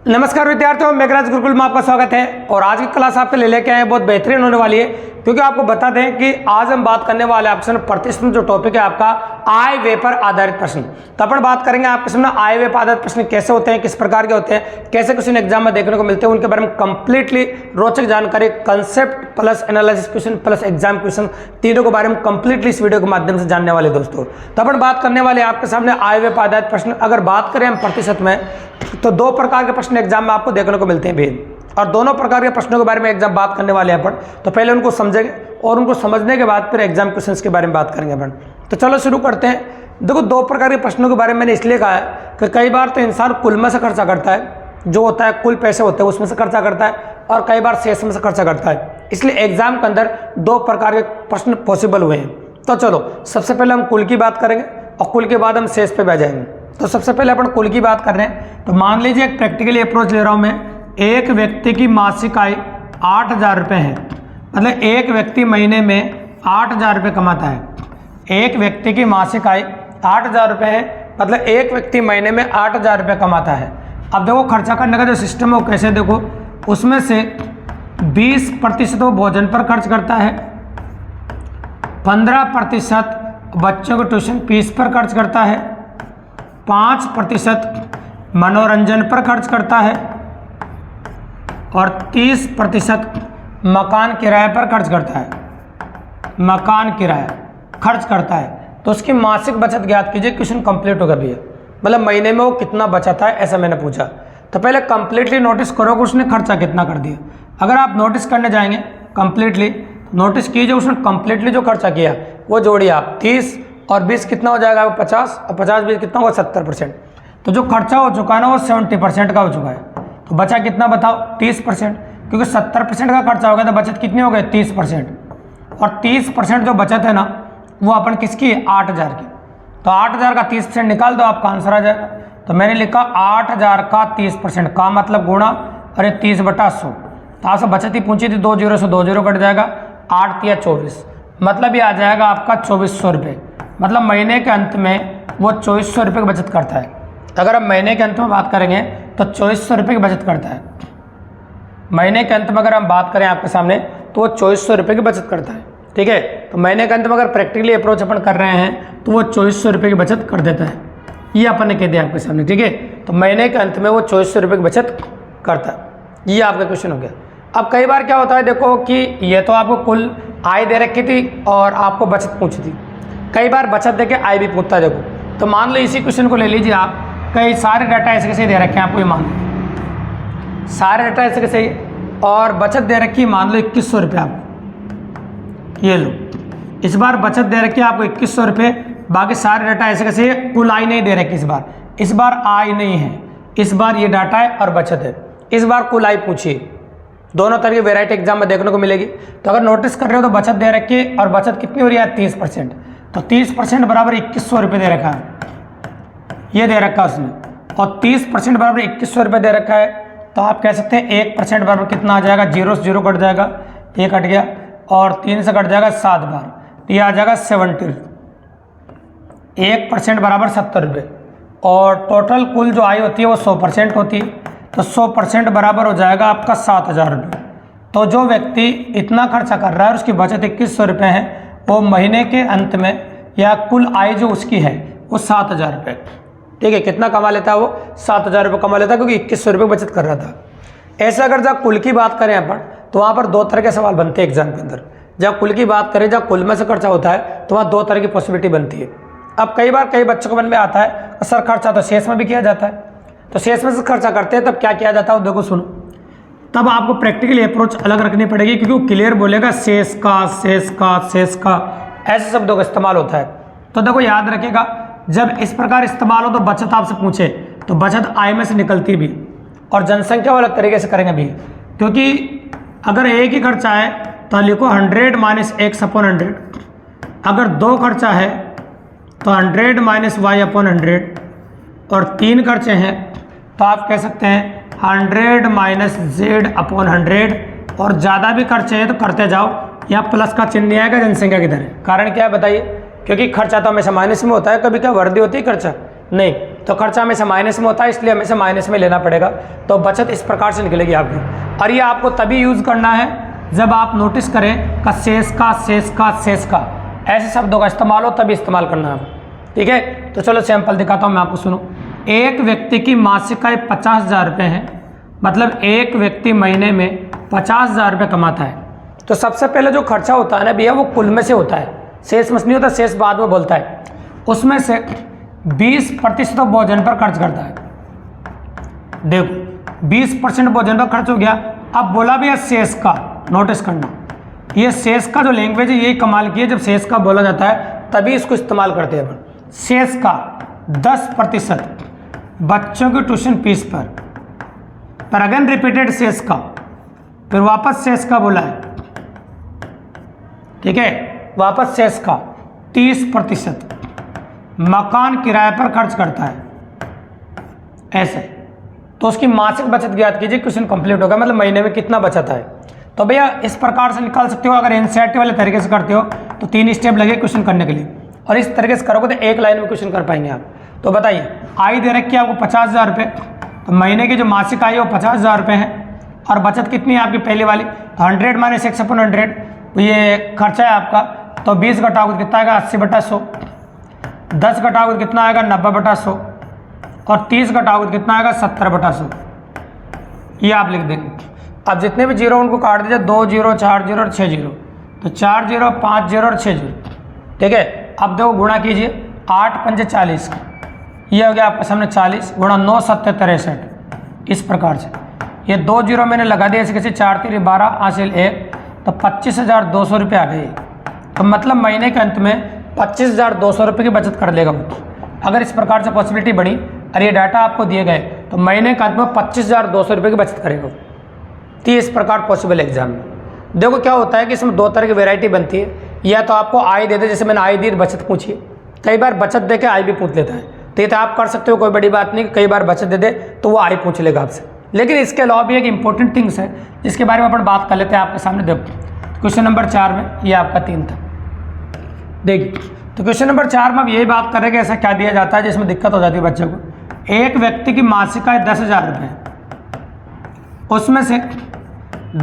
नमस्कार विद्यार्थियों, मेघराज गुरुकुल में आपका स्वागत है। और आज की क्लास आपके लिए लेके आए बहुत बेहतरीन होने वाली है, क्योंकि आपको बता दें कि आज हम बात करने वाले आपसे प्रतिशत जो टॉपिक है आपका आय व्यय पर आधारित प्रश्न। तो अपन बात करेंगे आपके सामने आय व्यय पर आधारित प्रश्न कैसे होते हैं, किस प्रकार के होते हैं, कैसे क्वेश्चन एग्जाम में देखने को मिलते हैं, उनके बारे में कंप्लीटली रोचक जानकारी, concept plus analysis question plus exam question, तीनों के बारे में कंप्लीटली इस वीडियो के माध्यम से जानने वाले दोस्तों। तो अपन बात करने वाले आपके सामने आय व्यय पर आधारित प्रश्न। अगर बात करें हम प्रतिशत में, तो दो प्रकार के प्रश्न एग्जाम में आपको देखने को मिलते हैं भी, और दोनों प्रकार के प्रश्नों के बारे में एग्जाम बात करने वाले हैं अपन। तो पहले उनको समझेंगे और उनको समझने के बाद फिर एग्जाम क्वेश्चंस के बारे में बात करेंगे अपन। तो चलो शुरू करते हैं। देखो, दो प्रकार के प्रश्नों के बारे में मैंने इसलिए कहा है कि कई बार तो इंसान कुल में से खर्चा करता है, जो होता है कुल पैसे होते हैं उसमें से खर्चा करता है, और कई बार शेष में से खर्चा करता है। इसलिए एग्जाम के अंदर दो प्रकार के प्रश्न पॉसिबल हुए हैं। तो चलो सबसे पहले हम कुल की बात करेंगे और कुल के बाद हम शेष पे बह जाएंगे। तो सबसे पहले अपन कुल की बात कर रहे हैं। तो मान लीजिए एक प्रैक्टिकली अप्रोच ले रहा हूं मैं। एक व्यक्ति की मासिक आय 8,000 रुपये है, मतलब एक व्यक्ति महीने में 8,000 रुपये कमाता है। एक व्यक्ति की मासिक आय 8,000 रुपये है, मतलब एक व्यक्ति महीने में 8,000 रुपये कमाता है। अब देखो खर्चा करने का जो सिस्टम है वो कैसे, देखो उसमें से 20% वो भोजन पर खर्च करता है, 15% बच्चों को ट्यूशन फीस पर खर्च करता है, 5% मनोरंजन पर खर्च करता है, और 30% मकान किराए पर खर्च करता है। मकान किराया खर्च करता है। तो उसकी मासिक बचत ज्ञात कीजिए। क्वेश्चन कंप्लीट होगा भैया, मतलब महीने में वो कितना बचत है ऐसा मैंने पूछा। तो पहले कंप्लीटली नोटिस करो कि उसने खर्चा कितना कर दिया। अगर आप नोटिस करने जाएंगे कंप्लीटली, नोटिस कीजिए उसने कंप्लीटली जो खर्चा किया वो जोड़िए आप। 30 और 20 कितना हो जाएगा, 50, और 50 20 कितना होगा, 70%। तो जो खर्चा हो चुका है ना वो 70% का हो चुका है। तो बचा कितना बताओ, 30%, क्योंकि 70% का खर्चा हो गया तो बचत कितनी हो गई, 30%। और 30% जो बचत है ना वो अपन किसकी, 8,000 की। तो 8,000 का 30% निकाल दो, आपका आंसर आ जाएगा। तो मैंने लिखा 8,000 का 30% का मतलब गुणा, अरे 30/100। तो आपसे बचत ही पूछी थी, 2 0 से 2 0 कट जाएगा, 8 या 24, मतलब ये आ जाएगा आपका 2,400 रुपये। मतलब महीने के अंत में वो 2,400 रुपये की बचत करता है। अगर हम महीने के अंत में बात करेंगे तो 2,400 रुपये की बचत करता है। महीने के अंत में अगर हम बात करें आपके सामने तो वो 2,400 रुपये की बचत करता है। ठीक है, तो महीने के अंत में अगर प्रैक्टिकली अप्रोच अपन कर रहे हैं तो वो 2,400 रुपये की बचत कर देता है। ये अपन ने कह दिया आपके सामने। ठीक है, तो महीने के अंत में वो 2,400 रुपये की बचत करता है। ये आपका क्वेश्चन हो गया। अब कई बार क्या होता है, देखो कि ये तो आपको कुल आय दे रखी थी और आपको बचत पूछी थी। कई बार बचत दे के आय भी पूछता है। देखो तो मान लो इसी क्वेश्चन को ले लीजिए आप, कई सारे डाटा ऐसे कैसे दे रखे हैं आपको, ये मान लो सारे डाटा ऐसे कैसे, और बचत दे रखी है मान लो 2,100 रुपये आपको। ये लो, इस बार बचत दे रखी है आपको 2,100 रुपये, बाकी सारे डाटा ऐसे कैसे, कुल आय नहीं दे रखी इस बार आय नहीं है, इस बार ये डाटा है और बचत है। इस बार कुल आय पूछिए, दोनों तरह की वेराइटी एग्जाम में देखने को मिलेगी। तो अगर नोटिस कर रहे हो तो बचत दे रखी है और बचत कितनी हो रही है, 30%। तो 30% बराबर 2,100 रुपये दे रखा है, ये दे रखा है उसने, और 30% बराबर 2,100 रुपये दे रखा है। तो आप कह सकते हैं 1% बराबर कितना आ जाएगा, 0 से 0 कट जाएगा, ये कट गया, और 3 से कट जाएगा 7 बार, तो ये आ जाएगा 70। 1% बराबर 70 रुपये, और टोटल कुल जो आय होती है वो 100% होती है। तो 100% बराबर हो जाएगा आपका 7,000 रुपये। तो जो व्यक्ति इतना खर्चा कर रहा है और उसकी बचत 2,100 रुपये है, वो महीने के अंत में या कुल आय जो उसकी है वो 7,000 रुपये। ठीक है, कितना कमा लेता है वो, 7,000 रुपये कमा लेता है, क्योंकि 2,100 रुपये बचत कर रहा था। ऐसा अगर जब कुल की बात करें अपन, तो वहाँ पर दो तरह के सवाल बनते हैं एग्जाम के अंदर। जब कुल की बात करें, जब कुल में से खर्चा होता है तो वहाँ दो तरह की पॉसिबिलिटी बनती है। अब कई बार कई बच्चों को मन में आता है सर खर्चा तो शेष में भी किया जाता है, तो शेष में से खर्चा करते हैं तब क्या किया जाता है, देखो सुनो। तब आपको प्रैक्टिकली अप्रोच अलग रखनी पड़ेगी, क्योंकि वो क्लियर बोलेगा शेष का शेष का शेष का, ऐसे शब्दों का इस्तेमाल होता है। तो देखो याद रखिएगा, जब इस प्रकार इस्तेमाल हो तो बचत आपसे पूछे तो बचत आय में से निकलती भी, और जनसंख्या वाले तरीके से करेंगे भी। क्योंकि अगर एक ही खर्चा है तो लिखो 100 - x/100। अगर दो खर्चा है तो 100 - y/100, और 3 खर्चे हैं तो आप कह सकते हैं 100 - z/100, और ज़्यादा भी खर्चे हैं तो करते जाओ, यहाँ प्लस का चिन्ह नहीं आएगा जनसंख्या की तरह। कारण क्या है बताइए, क्योंकि खर्चा तो हमेशा माइनस में होता है, कभी क्या वर्दी होती है खर्चा नहीं, तो खर्चा हमेशा माइनस में होता है, इसलिए हमेशा माइनस में लेना पड़ेगा। तो बचत इस प्रकार से निकलेगी आपकी। और ये आपको तभी यूज़ करना है जब आप नोटिस करें का शेष का शेष का शेष का ऐसे शब्दों का इस्तेमाल हो, तभी इस्तेमाल करना है। ठीक है, तो चलो सैंपल दिखाता हूँ मैं आपको, सुनो। एक व्यक्ति की मासिक आय 50,000 रुपये है, मतलब एक व्यक्ति महीने में 50,000 रुपये कमाता है। तो सबसे पहले जो खर्चा होता है ना भैया, वो कुल में से होता है, शेष में नहीं होता, शेष बाद में बोलता है। उसमें से 20% भोजन पर खर्च करता है। देखो 20% भोजन पर खर्च हो गया। अब बोला भैया शेष का, नोटिस करना, ये शेष का जो लैंग्वेज है यही कमाल की है, जब शेष का बोला जाता है तभी इसको इस्तेमाल करते हैं अपन। शेष का 10% बच्चों की ट्यूशन फीस पर अगेन रिपीटेड शेष का, फिर वापस शेष का बोला है। ठीक है, वापस शेष का 30% मकान किराए पर खर्च करता है, ऐसे। तो उसकी मासिक बचत ज्ञात कीजिए, क्वेश्चन कंप्लीट होगा, मतलब महीने में कितना बचत है। तो भैया इस प्रकार से निकाल सकते हो। अगर एनसीईआरटी वाले तरीके से करते हो तो 3 स्टेप लगे क्वेश्चन करने के लिए, और इस तरीके से करोगे तो एक लाइन में क्वेश्चन कर पाएंगे आप। तो बताइए, आय दे रखी है आपको 50,000 रुपये, तो महीने की जो मासिक आय है वो 50,000 रुपये है, और बचत कितनी है आपकी पहले वाली, तो 100 माइनस 1/100, तो ये खर्चा है आपका। तो 20 घटाओगे तो कितना आएगा, 80/100, 10 घटाओगे तो कितना आएगा, 90/100, और 30 घटाओगे तो कितना आएगा, 70/100। ये आप लिख देंगे। अब जितने भी जीरो उनको काट दीजिए, 2 0 4 0 और 6 0, तो 4 0 5 0 और 6 0। ठीक है, अब देखो गुणा कीजिए, 8 पंजे 40, ये हो गया आपके सामने 40 गुणा 9 7 63, इस प्रकार से। ये 2 0 मैंने लगा दिया ऐसे कैसे, 4 3 12 हासिल 1, तो 25,200 रुपये आ गए। तो मतलब महीने के अंत में 25,200 रुपये की बचत कर लेगा वो। अगर इस प्रकार से पॉसिबिलिटी बनी और ये डाटा आपको दिए गए, तो महीने के अंत में 25,200 रुपये की बचत करेगा। तो इस प्रकार पॉसिबल एग्जाम में देखो क्या होता है कि इसमें 2 तरह की वैरायटी बनती है। या तो आपको आय दे दे, जैसे मैंने आय दी, बचत पूछी, कई बार बचत दे के आय भी पूछ लेता है, तो ये तो आप कर सकते हो, कोई बड़ी बात नहीं। कई बार बचत दे दे तो वो आय पूछ लेगा आपसे। लेकिन इसके अलावा भी एक इंपॉर्टेंट थिंग्स है जिसके बारे में अपन बात कर लेते हैं आपके सामने। देखो क्वेश्चन नंबर 4 में ये आपका 3 था, देखिए। तो क्वेश्चन नंबर 4 में अब यही बात करें कि ऐसा क्या दिया जाता है जिसमें दिक्कत हो जाती है बच्चों को। एक व्यक्ति की मासिक आय 10,000 रुपये, उसमें से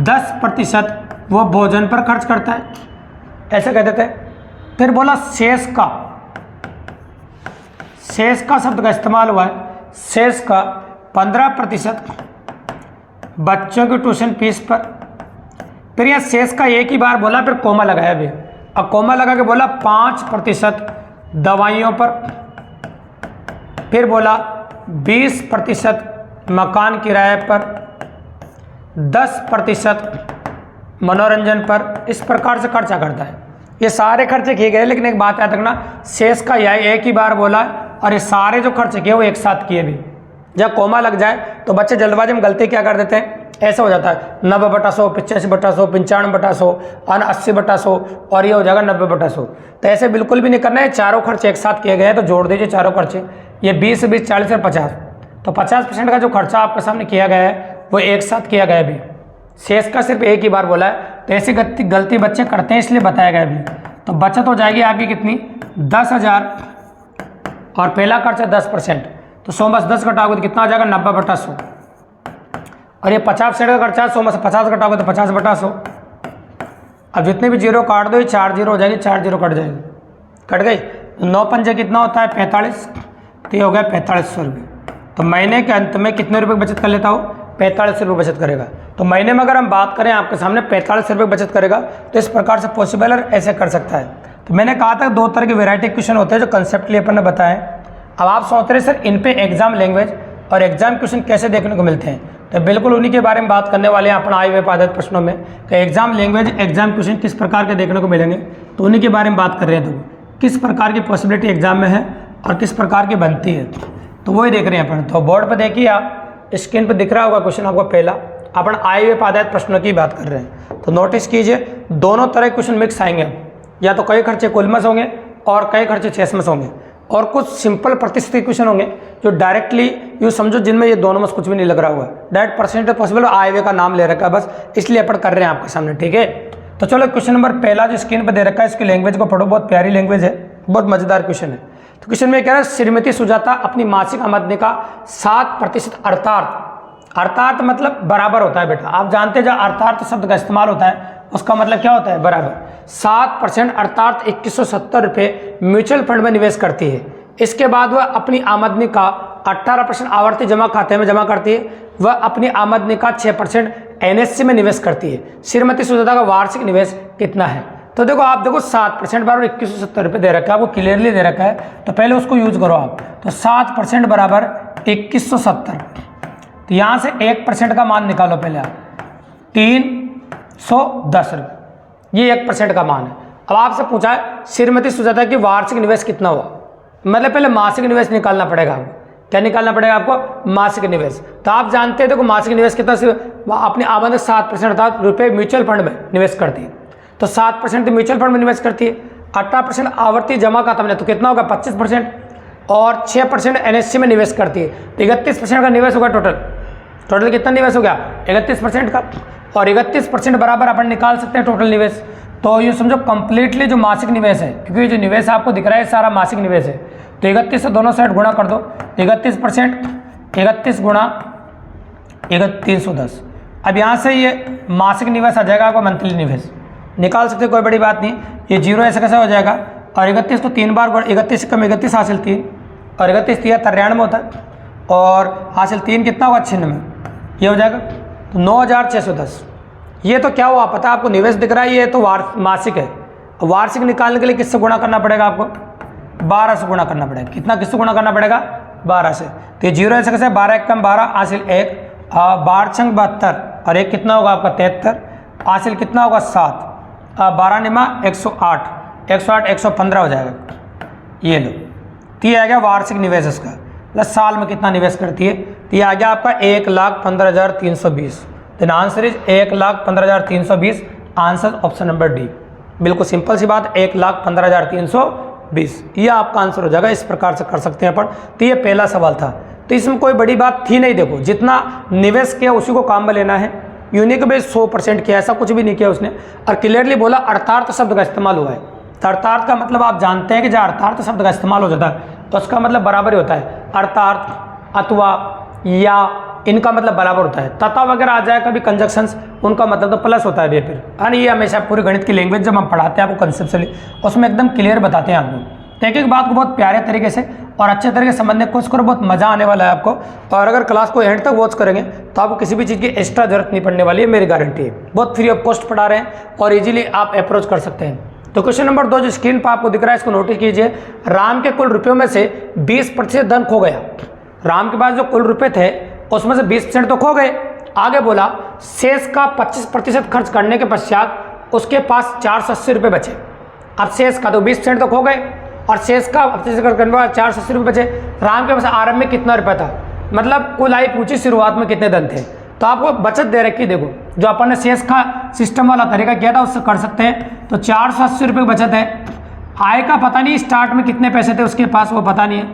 10% वो भोजन पर खर्च करता है, ऐसे कह देते हैं। फिर बोला शेष का शब्द का इस्तेमाल हुआ है। शेष का 15% बच्चों की ट्यूशन फीस पर। फिर यह शेष का एक ही बार बोला, फिर कोमा लगाया भी। अब कोमा लगा के बोला 5% दवाइयों पर। फिर बोला 20% मकान किराए पर, 10% मनोरंजन पर। इस प्रकार से खर्चा करता है। ये सारे खर्चे किए गए, लेकिन एक बात याद रखना, शेष का यह एक ही बार बोला और ये सारे जो खर्चे किए वो एक साथ किए भी। जब कोमा लग जाए तो बच्चे जल्दबाजी में गलती क्या कर देते हैं, ऐसा हो जाता है 90/100, 85/100, 95/100, 80/100, और ये हो जाएगा 90/100। तो ऐसे बिल्कुल भी नहीं करना है। चारों खर्चे एक साथ किए गए हैं, तो जोड़ दीजिए चारों खर्चे। ये 20 20 40 और 50, तो 50% का जो खर्चा आपके सामने किया गया है वो एक साथ किया गया भी। शेष का सिर्फ एक ही बार बोला है, तो ऐसी गलती बच्चे करते हैं, इसलिए बताया गया भी। तो बचत हो जाएगी आपकी कितनी, 10,000, और पहला खर्चा 10%, तो 100 में से 10 घटाओगे तो कितना आ जाएगा, 90/100। और ये 50% का खर्चा है, 100 में से 50 घटाओगे तो 50/100। अब जितने भी जीरो काट दो, ये 4 0 हो जाएगी, 4 0 कट जाएगी, कट गई। 9 पंजे कितना होता है, 45, तो ये हो गया 4500 रुपये। तो महीने के अंत में कितने रुपये बचत कर लेता हो, 45 रुपये बचत करेगा। तो महीने में अगर हम बात करें आपके सामने 45 रुपये बचत करेगा, तो इस प्रकार से पॉसिबल है, ऐसे कर सकता है। तो मैंने कहा था 2 तरह के वैरायटी क्वेश्चन होते हैं जो कंसेप्टली अपन ने बताए। अब आप सोच रहे सर इन पे एग्जाम लैंग्वेज और एग्जाम क्वेश्चन कैसे देखने को मिलते हैं, तो बिल्कुल उन्हीं के बारे में बात करने वाले हैं अपन आए हुए आधारित प्रश्नों में कि एग्जाम लैंग्वेज एग्जाम क्वेश्चन किस प्रकार के देखने को मिलेंगे, तो उन्हीं के बारे में बात कर रहे हैं। तो किस प्रकार की पॉसिबिलिटी एग्जाम में है और किस प्रकार की बनती है, तो वही देख रहे हैं अपन। तो बोर्ड पर देखिए, आप स्क्रीन पर दिख रहा होगा क्वेश्चन आपको पहला, अपन आए हुए आधारित प्रश्नों की बात कर रहे हैं। तो नोटिस कीजिए, दोनों तरह के क्वेश्चन मिक्स आएंगे, या तो कई खर्चे कुलमस होंगे और कई खर्चे छेसमस होंगे, और कुछ सिंपल प्रतिशत क्वेश्चन होंगे जो डायरेक्टली यूँ समझो जिनमें ये दोनों में कुछ भी नहीं लग रहा हुआ, डायरेक्ट परसेंटेज पॉसिबल आए हुए का नाम ले रखा है बस, इसलिए अपन कर रहे हैं आपके सामने। ठीक है, तो चलो क्वेश्चन नंबर पहला जो स्क्रीन पर दे रखा है इसकी लैंग्वेज को पढ़ो, बहुत प्यारी लैंग्वेज है, बहुत मजेदार क्वेश्चन है। तो क्वेश्चन में कह रहा है श्रीमती सुजाता अपनी मासिक आमदनी का 7% अर्थार्थ मतलब बराबर होता है बेटा, आप जानते हैं जब अर्थार्थ शब्द का इस्तेमाल होता है उसका मतलब क्या होता है, बराबर। 7% अर्थात 2170 रुपये म्यूचुअल फंड में निवेश करती है। इसके बाद वह अपनी आमदनी का 18% आवर्ती जमा खाते में जमा करती है। वह अपनी आमदनी का 6% NSC में निवेश करती है। श्रीमती सुजाता का वार्षिक निवेश कितना है? तो देखो आप देखो 7% बराबर 2170 रुपये दे रखा है, आपको क्लियरली दे रखा है, तो पहले उसको यूज करो आप। तो 7% बराबर 2170, तो यहाँ से 1% का मान निकालो पहले आप, 310 रुपये, ये 1% का मान है। अब आपसे पूछा है श्रीमती सुजाता की वार्षिक निवेश कितना हुआ, मतलब पहले मासिक निवेश निकालना पड़ेगा आपको। क्या निकालना पड़ेगा आपको? मासिक निवेश। तो आप जानते हैं देखो मासिक निवेश कितना, अपनी आमदनी 7% अर्थात रुपये म्यूचुअल फंड में निवेश करती है, तो 7% म्यूचुअल फंड में निवेश करती है। 18% आवर्ती जमा खाता में, तो कितना होगा 25%, और 6% NSC में निवेश करती है, तो 31% का निवेश होगा। टोटल कितना निवेश हो गया? 31% का, और 31% बराबर अपन निकाल सकते हैं टोटल निवेश। तो ये समझो कंप्लीटली जो मासिक निवेश है, क्योंकि जो निवेश आपको दिख रहा है सारा मासिक निवेश है, तो 31 से दोनों साइड गुणा कर दो, 31%, 31 गुणा 310। अब यहाँ से ये मासिक निवेश आ जाएगा आपको मंथली निवेश, निकाल सकते, कोई बड़ी बात नहीं। ये 0 ऐसे कैसे हो जाएगा, और 31 को 3 बार, 31 कम 31 हासिल 3, और 31 3 93 होता है, और हासिल 3 कितना होगा 96, ये हो जाएगा। तो 9610। ये तो क्या हुआ पता आपको, निवेश दिख रहा है, ये तो मासिक है। वार्षिक निकालने के लिए किससे गुणा करना पड़ेगा आपको? 12 से गुणा करना पड़ेगा। कितना किससे गुणा करना पड़ेगा? 12 से। तो ये 0 ऐसे कैसे, 12 1 कम 12 हासिल 1, 12 छंग 72, और 1 कितना होगा आपका 73, हासिल कितना होगा 7, 12 निमा 108, 115 हो जाएगा। ये लो, तो ये आ गया वार्षिक निवेश इसका, प्लस साल में कितना निवेश करती है, तो ये आ गया आपका 1,15,320। तो answer is 1,15,320, answer option number D. बिल्कुल सिंपल सी बात, 1,15,320 ये आपका आंसर हो जाएगा। इस प्रकार से कर सकते हैं अपन। तो ये पहला सवाल था, तो इसमें कोई बड़ी बात थी नहीं। देखो जितना निवेश किया उसी को काम में लेना है, यूनिक बेस 100% किया, ऐसा कुछ भी नहीं किया उसने। और क्लियरली बोला अर्थार्थ शब्द का इस्तेमाल हुआ है। तो अर्थार्थ का मतलब आप जानते हैं कि जहाँ अर्थार्थ शब्द का इस्तेमाल हो जाता है तो उसका मतलब बराबर ही होता है। अर्थार्थ, अथवा, या, इनका मतलब बराबर होता है। तथा वगैरह आ जाए कभी कंजक्शंस, उनका मतलब तो प्लस होता है भैया फिर। यानी ये हमेशा पूरी गणित की लैंग्वेज जब हम पढ़ाते हैं आपको कंसेप्चुअली, उसमें एकदम क्लियर बताते हैं आपको। तो एक एक बात को बहुत प्यारे तरीके से और अच्छे तरीके से समझने की कोशिश करो, बहुत मज़ा आने वाला है आपको। और अगर क्लास को एंड तक वॉच करेंगे तो आपको किसी भी चीज़ की एक्स्ट्रा जरूरत नहीं पड़ने वाली है, मेरी गारंटी है। बहुत फ्री ऑफ कॉस्ट पढ़ा रहे हैं और इजीली आप अप्रोच कर सकते हैं। तो क्वेश्चन नंबर 2 जो स्क्रीन पर आपको दिख रहा है इसको नोटिस कीजिए। राम के कुल रुपयों में से 20% धन खो गया। राम के पास जो कुल रुपए थे उसमें से 20% तो खो गए। आगे बोला शेष का 25% खर्च करने के पश्चात उसके पास 480 रुपये बचे। अब शेष का तो 20% तो खो गए और शेष का 25% खर्च करने के बाद 480 रुपये बचे। राम के पास आरंभ में कितना रुपया था, मतलब कुल आय पूछी शुरुआत में कितने धन थे। तो आपको बचत दे रखी, देखो जो अपन ने शेष का सिस्टम वाला तरीका किया था उससे कर सकते हैं। तो 480 रुपये बचत है। आय का पता नहीं स्टार्ट में कितने पैसे थे उसके पास, वो पता नहीं है।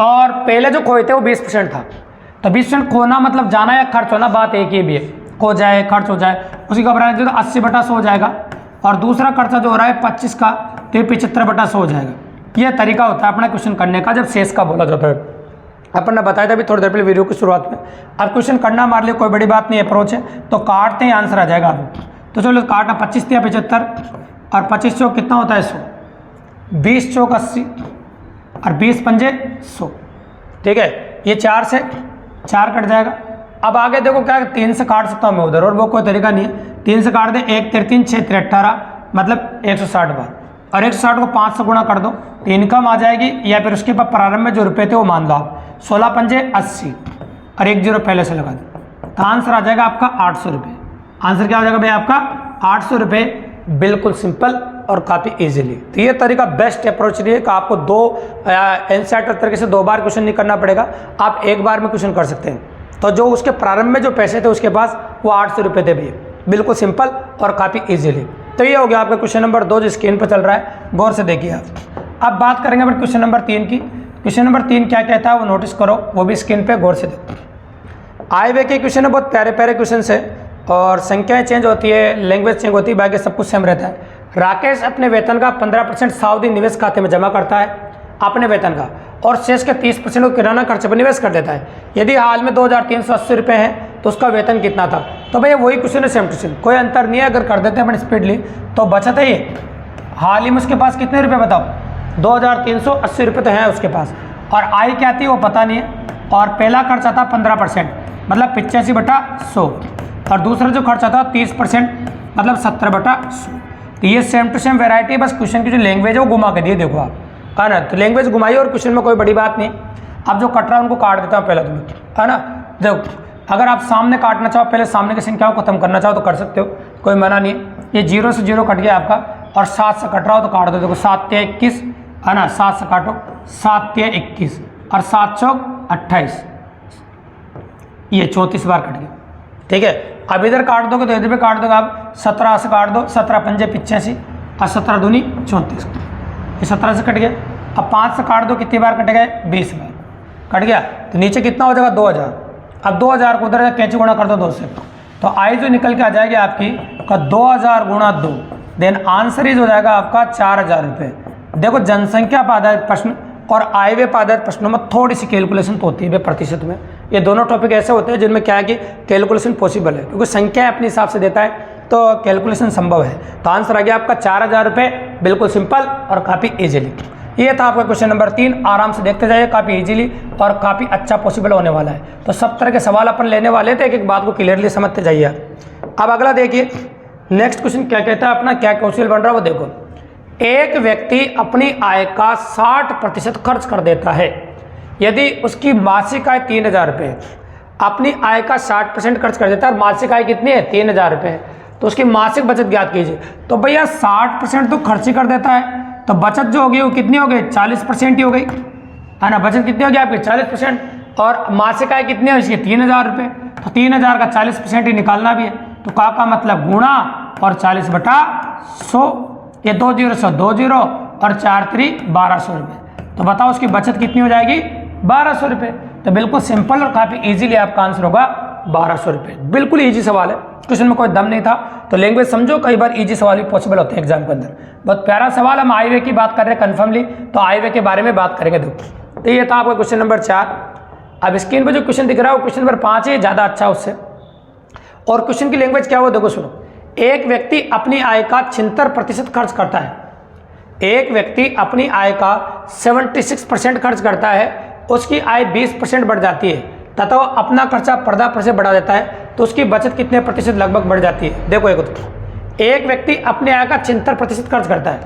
और पहले जो खोए थे वो 20% था। तो 20% खोना मतलब जाना या खर्च होना, बात एक ही भी है। खो जाए खर्च हो जाए उसी का बराबर, तो 80/100 हो जाएगा। और दूसरा खर्चा जो हो रहा है 25 का, तो 75/100 हो जाएगा। यह तरीका होता है अपना क्वेश्चन करने का जब शेष का बोला जाता है। अपन ने बताया था अभी थोड़ी देर पहले वीडियो की शुरुआत में। अब क्वेश्चन करना हमारे लिए कोई बड़ी बात नहीं, अप्रोच है। तो काटते हैं आंसर आ जाएगा आपको। तो चलो काटना, 25 या 75 और 25 चौक कितना होता है 100, 20 चौक 80 और 20 पंजे 100। ठीक है, ये 4 से 4 कट जाएगा। अब आगे देखो क्या 3 से काट सकता हूँ मैं उधर, और वो कोई तरीका नहीं है। 3 से काट दे, 1 3 3 6 3 18 मतलब 160 बार, और 160 को 5 से गुणा कर दो तो इनकम आ जाएगी। या फिर उसके बाद प्रारंभ में जो रुपए थे वो मान लो आप, 16 पंजे 80 और 1 0 पहले से लगा दो। तो आंसर आ जाएगा आपका 800 रुपये। आंसर क्या हो जाएगा भैया आपका 800 रुपये। बिल्कुल सिंपल और काफ़ी इजीली। तो ये तरीका बेस्ट अप्रोच रही है कि आपको 2 एनसीईआरटी तरीके से 2 बार क्वेश्चन नहीं करना पड़ेगा, आप 1 बार में क्वेश्चन कर सकते हैं। तो जो उसके प्रारंभ में जो पैसे थे उसके पास वो 800 रुपये थे भैया। बिल्कुल सिंपल और काफ़ी इजीली। तो ये हो गया आपका क्वेश्चन नंबर 2 जो स्क्रीन पर चल रहा है, गौर से देखिए आप। अब बात करेंगे अपन क्वेश्चन नंबर 3 की। क्वेश्चन नंबर 3 क्या कहता है वो नोटिस करो, वो भी स्क्रीन पे गौर से देखो। आए हुए के क्वेश्चन है, बहुत प्यारे प्यारे क्वेश्चन है और संख्याएं चेंज होती है, लैंग्वेज चेंज होती है, बाकी सब कुछ सेम रहता है। राकेश अपने वेतन का 15% सावधि निवेश खाते में जमा करता है। अपने वेतन का, और शेष के 30% को किराना खर्च पर निवेश कर देता है। यदि हाल में 2380 रुपये है तो उसका वेतन कितना था? तो भैया वही क्वेश्चन है, सेम टू सेम, कोई अंतर नहीं है। अगर कर देते हैं अपन स्पीडली तो बचत है ये। हाल ही में उसके पास कितने रुपये बताओ? 2380 रुपये तो है उसके पास, और आय क्या थी वो पता नहीं है। और पहला खर्चा था 15%, मतलब 85/100, और दूसरा जो खर्चा था 30%, मतलब 70/100। तो ये सेम टू सेम वेराइटी, बस क्वेश्चन की जो लैंग्वेज है वो घुमा के दिए, देखो आप, है ना। तो लैंग्वेज घुमाई और क्वेश्चन में कोई बड़ी बात नहीं। अब जो कट रहा है उनको काट देता हूँ पहले तुम्हें, है ना। देखो अगर आप सामने काटना चाहो, पहले सामने की संख्याओं को खत्म करना चाहो तो कर सकते हो, कोई मना नहीं है। ये 0 से 0 कट गया आपका, और 7 से कट रहा हो तो काट दो। देखो 7 × 21, है ना, 7 से काटो, 7 × 21 और 7 × 4 28, ये 34 बार कट गया, ठीक है। अब इधर काट दोगे तो इधर भी काट दोगे आप, 17 से काट दो, 17 × 5 = 85 और 17 दूनी 34, ये 17 से कट गया। अब 5 से काट दो, कितनी बार कट गए? 20 बार कट गया। तो नीचे कितना हो जाएगा? 2000। अब 2000 को उधर कैंची गुणा कर दो 2 से, तो आय जो निकल के आ जाएगी आपकी का 2000 × 2, देन आंसर इज हो जाएगा आपका 4000 रुपये। देखो जनसंख्या पर आधारित प्रश्न और आयव्यय पर आधारित प्रश्नों में थोड़ी सी कैलकुलेशन तो होती है प्रतिशत में। ये दोनों टॉपिक ऐसे होते हैं जिनमें क्या है कि कैलकुलेशन पॉसिबल है, क्योंकि संख्या अपने हिसाब से देता है तो कैलकुलेशन संभव है। तो आंसर आ गया आपका 4000 रुपये, बिल्कुल सिंपल और काफ़ी ईजिली। ये था आपका क्वेश्चन नंबर 3। आराम से देखते जाइए, काफ़ी इजीली और काफ़ी अच्छा पॉसिबल होने वाला है। तो सब तरह के सवाल अपन लेने वाले थे, एक एक बात को क्लियरली समझते जाइए। अब अगला देखिए, नेक्स्ट क्वेश्चन क्या कहता है अपना, क्या क्वेश्चन बन रहा है वो देखो। एक व्यक्ति अपनी आय का 60% खर्च कर देता है। यदि उसकी मासिक आय 3000 रुपये, अपनी आय का 60% खर्च कर देता है और मासिक आय कितनी है? 3000 रुपये, तो उसकी मासिक बचत ज्ञात कीजिए। तो भैया 60% तो खर्च ही कर देता है, तो बचत जो होगी वो कितनी हो गई? 40% ही हो गई, है ना। बचत कितनी होगी आपकी? 40%। और मासिक आय कितनी है इसकी? 3000 रुपये, तो 3000 का 40% ही निकालना भी है। तो का मतलब गुणा और 40/100, ये 2 0 100 2 0 और 4 3 1200 रुपये। तो बताओ उसकी बचत कितनी हो जाएगी? 1200 रुपये। तो बिल्कुल सिंपल और काफ़ी इजीली आपका आंसर होगा 1200 रुपये। बिल्कुल इजी सवाल है, क्वेश्चन में कोई दम नहीं था। तो लैंग्वेज समझो, कई बार इजी सवाल भी पॉसिबल होते हैं एग्जाम के अंदर। बहुत प्यारा सवाल। हम आयव्यय की बात कर रहे हैं कन्फर्मली, तो आयव्यय के बारे में बात करेंगे। तो ये था आपका क्वेश्चन नंबर 4। अब स्क्रीन पर जो क्वेश्चन दिख रहा है वो क्वेश्चन नंबर 5 है, ज़्यादा अच्छा उससे। और क्वेश्चन की लैंग्वेज क्या हो देखो सुनो। एक व्यक्ति अपनी आय का 76% खर्च करता है। एक व्यक्ति अपनी आय का 76% खर्च करता है, उसकी आय 20% बढ़ जाती है तथा वो अपना खर्चा 15% बढ़ा देता है, तो उसकी बचत कितने प्रतिशत लगभग बढ़ जाती है? देखो एक व्यक्ति अपनी आय का 76% खर्च करता है,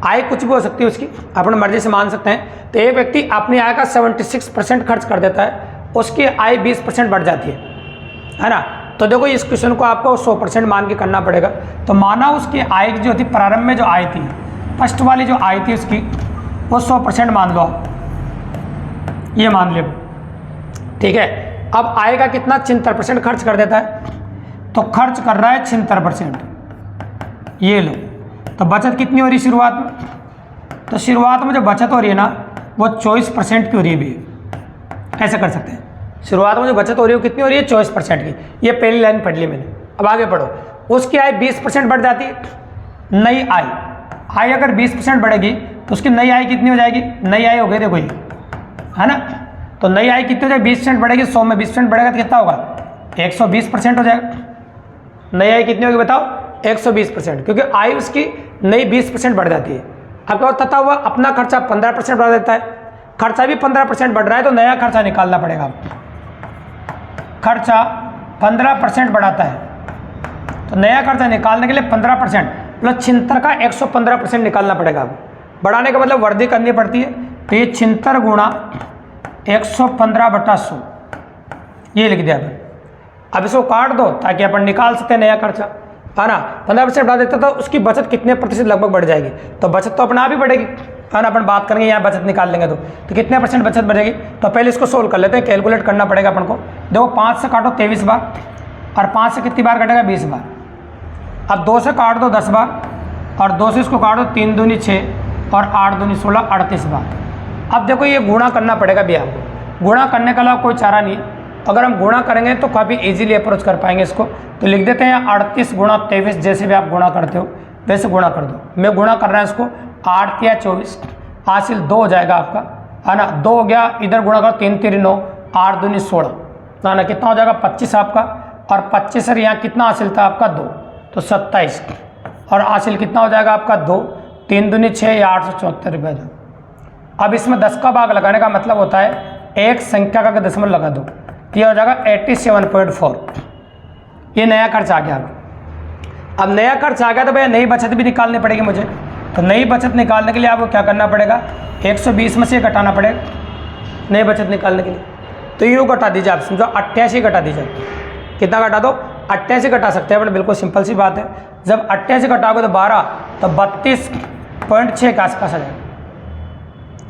आय कुछ भी हो सकती है उसकी, अपनी मर्जी से मान सकते हैं। तो एक व्यक्ति अपनी आय का 76% खर्च कर देता है, उसकी आय 20% बढ़ जाती है ना। तो देखो इस क्वेश्चन को आपको 100% मान के करना पड़ेगा। तो माना उसकी आय जो थी प्रारंभ में, जो आय थी फर्स्ट वाली जो आय थी उसकी, वो 100% मान लो आप, ये मान लो, ठीक है। अब आय का कितना? 76% खर्च कर देता है, तो खर्च कर रहा है 76%, ये लो। तो बचत कितनी हो रही शुरुआत में? तो शुरुआत में जो बचत हो रही है ना वो 24% की हो रही है भी, ऐसा कर सकते हैं। शुरुआत में जो बचत हो रही है कितनी हो रही है? 24% की। ये पहली लाइन पढ़ ली मैंने। अब आगे पढ़ो। उसकी आय 20% बढ़ जाती है। नई आय अगर 20% बढ़ेगी तो उसकी नई आय कितनी हो जाएगी? नई आय हो गई देखो ये, है ना। तो नई आय कितनी हो जाएगी? 20% बढ़ेगी। 100 में 20% बढ़ेगा तो कितना होगा? 120% हो जाएगा। नई आय कितनी होगी बताओ? 120%, क्योंकि आय उसकी नई 20% बढ़ जाती है। अब तथा वह अपना खर्चा 15% बढ़ा देता है। खर्चा भी 15% बढ़ रहा है, तो नया खर्चा निकालना पड़ेगा। खर्चा 15% बढ़ाता है, तो नया खर्चा निकालने के लिए 15% प्लस 76 का 115% निकालना पड़ेगा। बढ़ाने का मतलब वृद्धि करनी पड़ती है, तो ये 76 गुणा 115/100 ये लिख दिया अपन। अब इसको काट दो ताकि अपन निकाल सकते हैं नया खर्चा, है ना। 15% बढ़ा देता तो उसकी बचत कितने प्रतिशत लगभग बढ़ जाएगी? तो बचत तो अपने आप ही बढ़ेगी, है ना। अपन बात करेंगे यहाँ बचत निकाल लेंगे तो कितने % बचत बढ़ेगी? तो पहले इसको सोल्व कर लेते हैं, कैलकुलेट करना पड़ेगा अपन को। देखो 5 से काटो 23 बार, और 5 से कितनी बार कटेगा? 20 बार। अब 2 से काट दो 10 बार, और 2 से इसको काटो 3 दूनी 6 और 8 दूनी 16 38 बार। अब देखो ये गुणा करना पड़ेगा भी आपको। गुणा करने के अलावा कोई चारा नहीं है। अगर हम गुणा करेंगे तो काफ़ी इजीली अप्रोच कर पाएंगे इसको। तो लिख देते हैं 38 गुणा 23, जैसे भी आप गुणा करते हो वैसे गुणा कर दो। मैं गुणा कर रहा हूँ इसको 8 या 24, हासिल 2 हो जाएगा आपका, है ना। 2 हो गया, इधर गुणा करो 3 3 9, 8 दूनी 16, है ना। कितना हो जाएगा 25 आपका, और 25 सर यहाँ कितना हासिल था आपका 2, तो 27, और हासिल कितना हो जाएगा आपका 2, 3 दूनी 6, या 874 रुपये दो। अब इसमें 10 का भाग लगाने का मतलब होता है एक संख्या का दशमलव लगा दो, तो यह हो जाएगा 87.4। ये नया खर्च आ गया। अब नया खर्च आ गया तो भैया नई बचत भी निकालनी पड़ेगी मुझे। तो नई बचत निकालने के लिए आपको क्या करना पड़ेगा, 120 में से घटाना पड़ेगा नई बचत निकालने के लिए। तो यूँ घटा दीजिए, आप समझो 88 घटा दीजिए। कितना घटा दो, 88 घटा सकते हैं, बट बिल्कुल सिंपल सी बात है। जब 88 घटाओगे तो 12, तो 32.6 के आसपास आ जाएगा,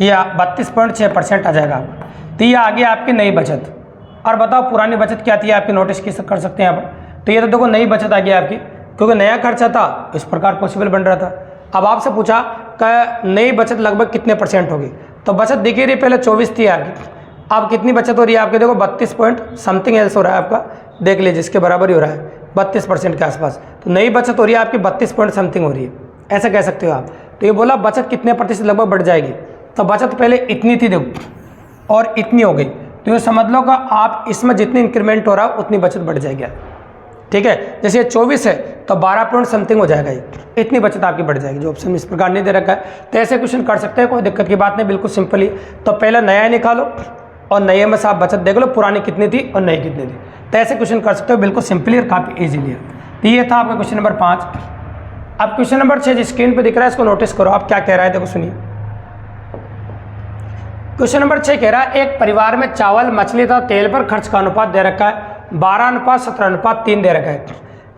या 32.6% आ जाएगा। तो ये आ गया आपकी नई बचत। और बताओ पुरानी बचत क्या थी आपकी, नोटिस की कर सकते हैं आप। तो ये तो देखो नई बचत आ गई आपकी, क्योंकि नया खर्चा था इस प्रकार पॉसिबल बन रहा था। अब आपसे पूछा कि नई बचत लगभग कितने % होगी, तो बचत दिखी रही पहले 24 थी आपकी, अब कितनी बचत हो रही है आपके, देखो 32 पॉइंट समथिंग एल्स हो रहा है आपका, देख लीजिए इसके बराबर ही हो रहा है 32% के आसपास। तो नई बचत हो रही है आपकी 32 पॉइंट समथिंग हो रही है, ऐसा कह सकते हो आप। तो ये बोला बचत कितने % लगभग बढ़ जाएगी, तो बचत पहले इतनी थी देखो, और इतनी हो गई, तो ये समझ लो कि आप इसमें जितनी इंक्रीमेंट हो रहा है उतनी बचत बढ़ जाएगी। ठीक है, जैसे ये 24 है तो 12 पॉइंट समथिंग हो जाएगा, ये इतनी बचत आपकी बढ़ जाएगी। जो ऑप्शन इस प्रकार नहीं दे रखा है, तो ऐसे क्वेश्चन कर सकते हैं, कोई दिक्कत की बात नहीं, बिल्कुल सिंपल ही। तो पहले नया निकालो और नए में से आप बचत देख लो पुरानी कितनी थी और नई कितनी थी, तो ऐसे क्वेश्चन कर सकते हो, बिल्कुल सिंपली और काफ़ी ईजिली है। तो ये था आपका क्वेश्चन नंबर 5। अब क्वेश्चन नंबर 6 स्क्रीन पर दिख रहा है, इसको नोटिस करो आप क्या कह रहा है, देखो सुनिए। क्वेश्चन नंबर 6 कह रहा है एक परिवार में चावल, मछली तथा तेल पर खर्च का अनुपात दे रखा है 12:17:3 दे रखा है।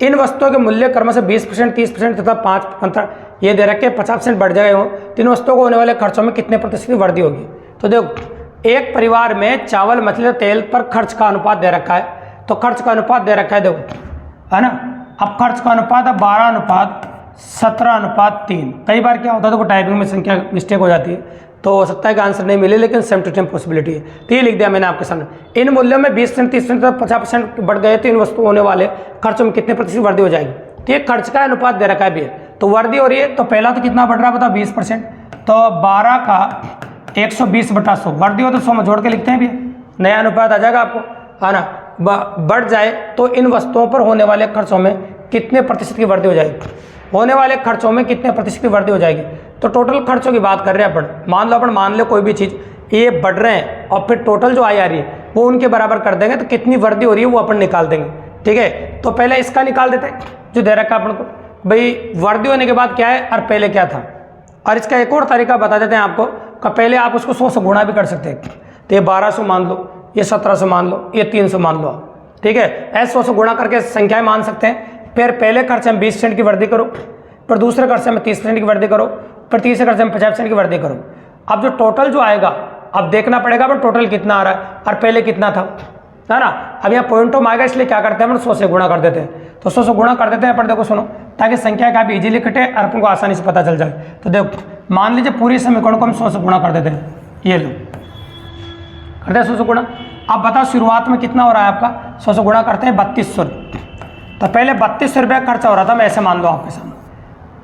इन वस्तुओं के मूल्य क्रम से 20%, 30% तथा 5-15 ये दे रखे 50% बढ़ जाए हो, तीन वस्तुओं को होने वाले खर्चों में कितने % की वृद्धि होगी। तो देखो एक परिवार में चावल, मछली तथा तेल पर खर्च का अनुपात दे रखा है, तो खर्च का अनुपात दे रखा है देखो, है ना। अब खर्च का अनुपात है 12:17:3। कई बार क्या होता है देखो टाइपिंग में संख्या मिस्टेक हो जाती है, तो हो सकता है कि आंसर नहीं मिले, लेकिन सेम टू सेम पॉसिबिलिटी है। तो ये लिख दिया मैंने आपके सामने। इन मूल्यों में 20%, 30% तथा 50% बढ़ गए तो इन वस्तु होने वाले खर्चों में कितने % वृद्धि हो जाएगी। तो ये खर्च का अनुपात दे रखा है भी, तो वृद्धि हो रही है। तो पहला तो कितना बढ़ रहा है बताओ 20%, तो 12 का 120/100 वृद्धि हो तो 100 में जोड़ के लिखते हैं भी, नया अनुपात आ जाएगा आपको, है ना। बढ़ जाए तो इन वस्तुओं पर होने वाले खर्चों में कितने % की वृद्धि हो जाएगी, होने वाले खर्चों में कितने % की वृद्धि हो जाएगी। तो टोटल खर्चों की बात कर रहे हैं अपन, मान लो कोई भी चीज़ ये बढ़ रहे हैं और फिर टोटल जो आय आ रही है वो उनके बराबर कर देंगे, तो कितनी वृद्धि हो रही है वो अपन निकाल देंगे। ठीक है, तो पहले इसका निकाल देते हैं जो दे रखा है अपन को, भाई वृद्धि होने के बाद क्या है और पहले क्या था। और इसका एक और तरीका बता देते हैं आपको, पहले आप उसको 100 से गुणा भी कर सकते हैं। तो ये 1200 मान लो, ये 1700 मान लो, ये 300 मान लो, ठीक है। ऐसे 100 से गुणा करके संख्याएं मान सकते हैं। फिर पहले खर्चे में 20% की वृद्धि करो, फिर दूसरे खर्चे में 30% की वृद्धि करो, फिर तीसरे खर्चे में 50% की वृद्धि करो। अब जो टोटल जो आएगा अब देखना पड़ेगा पर टोटल कितना आ रहा है और पहले कितना था, है ना। अब यहाँ पॉइंटों में आएगा, इसलिए क्या करते हैं अपन 100 से गुणा कर देते हैं। तो 100 से गुणा कर देते हैं अपन, देखो सुनो, ताकि संख्या का भी इजीली कटे और अपन को आसानी से पता चल जाए। तो देखो मान लीजिए पूरी समीकरण को हम 100 से गुणा कर देते हैं, ये लो करते हैं 100 से गुणा। अब बताओ शुरुआत में कितना हो रहा है आपका, 100 से गुणा करते हैं 3200। तो पहले 3200 रुपये खर्चा हो रहा था, मैं ऐसे मान लो आपके सामने।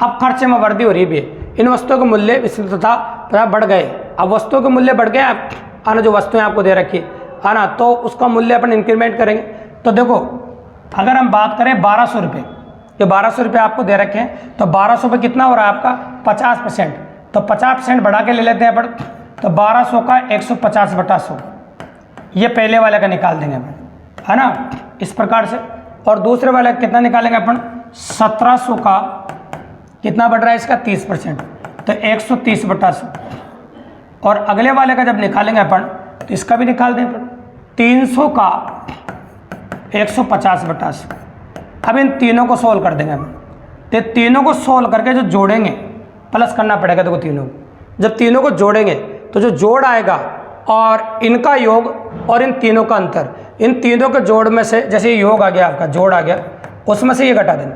अब खर्चे में वृद्धि हो रही है, इन वस्तुओं के मूल्य तथा बढ़ गए। अब वस्तुओं के मूल्य बढ़ गए, आना जो वस्तुएं आपको दे रखी है ना, तो उसका मूल्य अपन इंक्रीमेंट करेंगे। तो देखो अगर हम बात करें 1200 रुपये, जो 1200 रुपये आपको दे रखे हैं, तो 1200 पे कितना हो रहा है आपका 50%, तो 50% बढ़ा के ले लेते हैं अपन। तो 1200 का 150/100 ये पहले वाले का निकाल देंगे अपन, है ना, इस प्रकार से। और दूसरे वाले का कितना निकालेंगे अपन, 1700 का कितना बढ़ रहा है इसका 30%, तो 130/100। और अगले वाले का जब निकालेंगे अपन तो इसका भी निकाल दें अपन, 300 का 150/100। अब इन तीनों को सोल्व कर देंगे अपन। तो तीनों को सोल्व करके जो जोड़ेंगे, प्लस करना पड़ेगा देखो तीनों को। जब तीनों को जोड़ेंगे तो जो जोड़ आएगा और इनका योग और इन तीनों का अंतर, इन तीनों के जोड़ में से जैसे योग आ गया आपका, जोड़ आ गया, उसमें से ये घटा देना।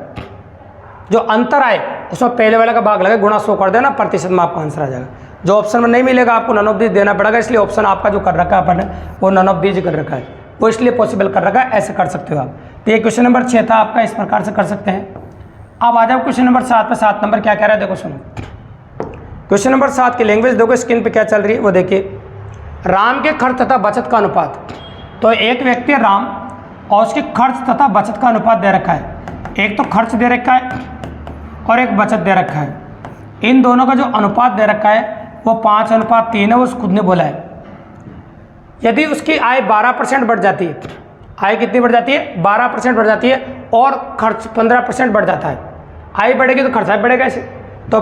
जो अंतर आए उसमें पहले वाले का भाग लगे, गुणा 100 कर देना, प्रतिशत में आपका आंसर आ जाएगा। जो ऑप्शन में नहीं मिलेगा आपको नन ऑफ दीज देना पड़ेगा, इसलिए ऑप्शन आपका जो कर रखा है अपन ने वो नन ऑफ दीज कर रखा है, वो इसलिए पॉसिबल कर रखा है, ऐसे कर सकते हो आप। तो ये क्वेश्चन नंबर 6 था आपका, इस प्रकार से कर सकते हैं। अब आ जाओ क्वेश्चन नंबर 7 पे। 7 नंबर क्या कह रहा है देखो सुनो। क्वेश्चन नंबर 7 की लैंग्वेज देखो, स्क्रीन पे क्या चल रही है वो देखिए। राम के खर्च तथा बचत का अनुपात। तो एक व्यक्ति राम और उसके खर्च तथा बचत का अनुपात दे रखा है। एक तो खर्च दे रखा है और एक बचत दे रखा है। इन दोनों का जो अनुपात दे रखा है वो 5:3 है, वो खुद ने बोला है। यदि उसकी आय 12% बढ़ जाती है, आय कितनी बढ़ जाती है? 12% बढ़ जाती है और खर्च 15% बढ़ जाता है। आय बढ़ेगी तो खर्चा भी बढ़ेगा ऐसे, तो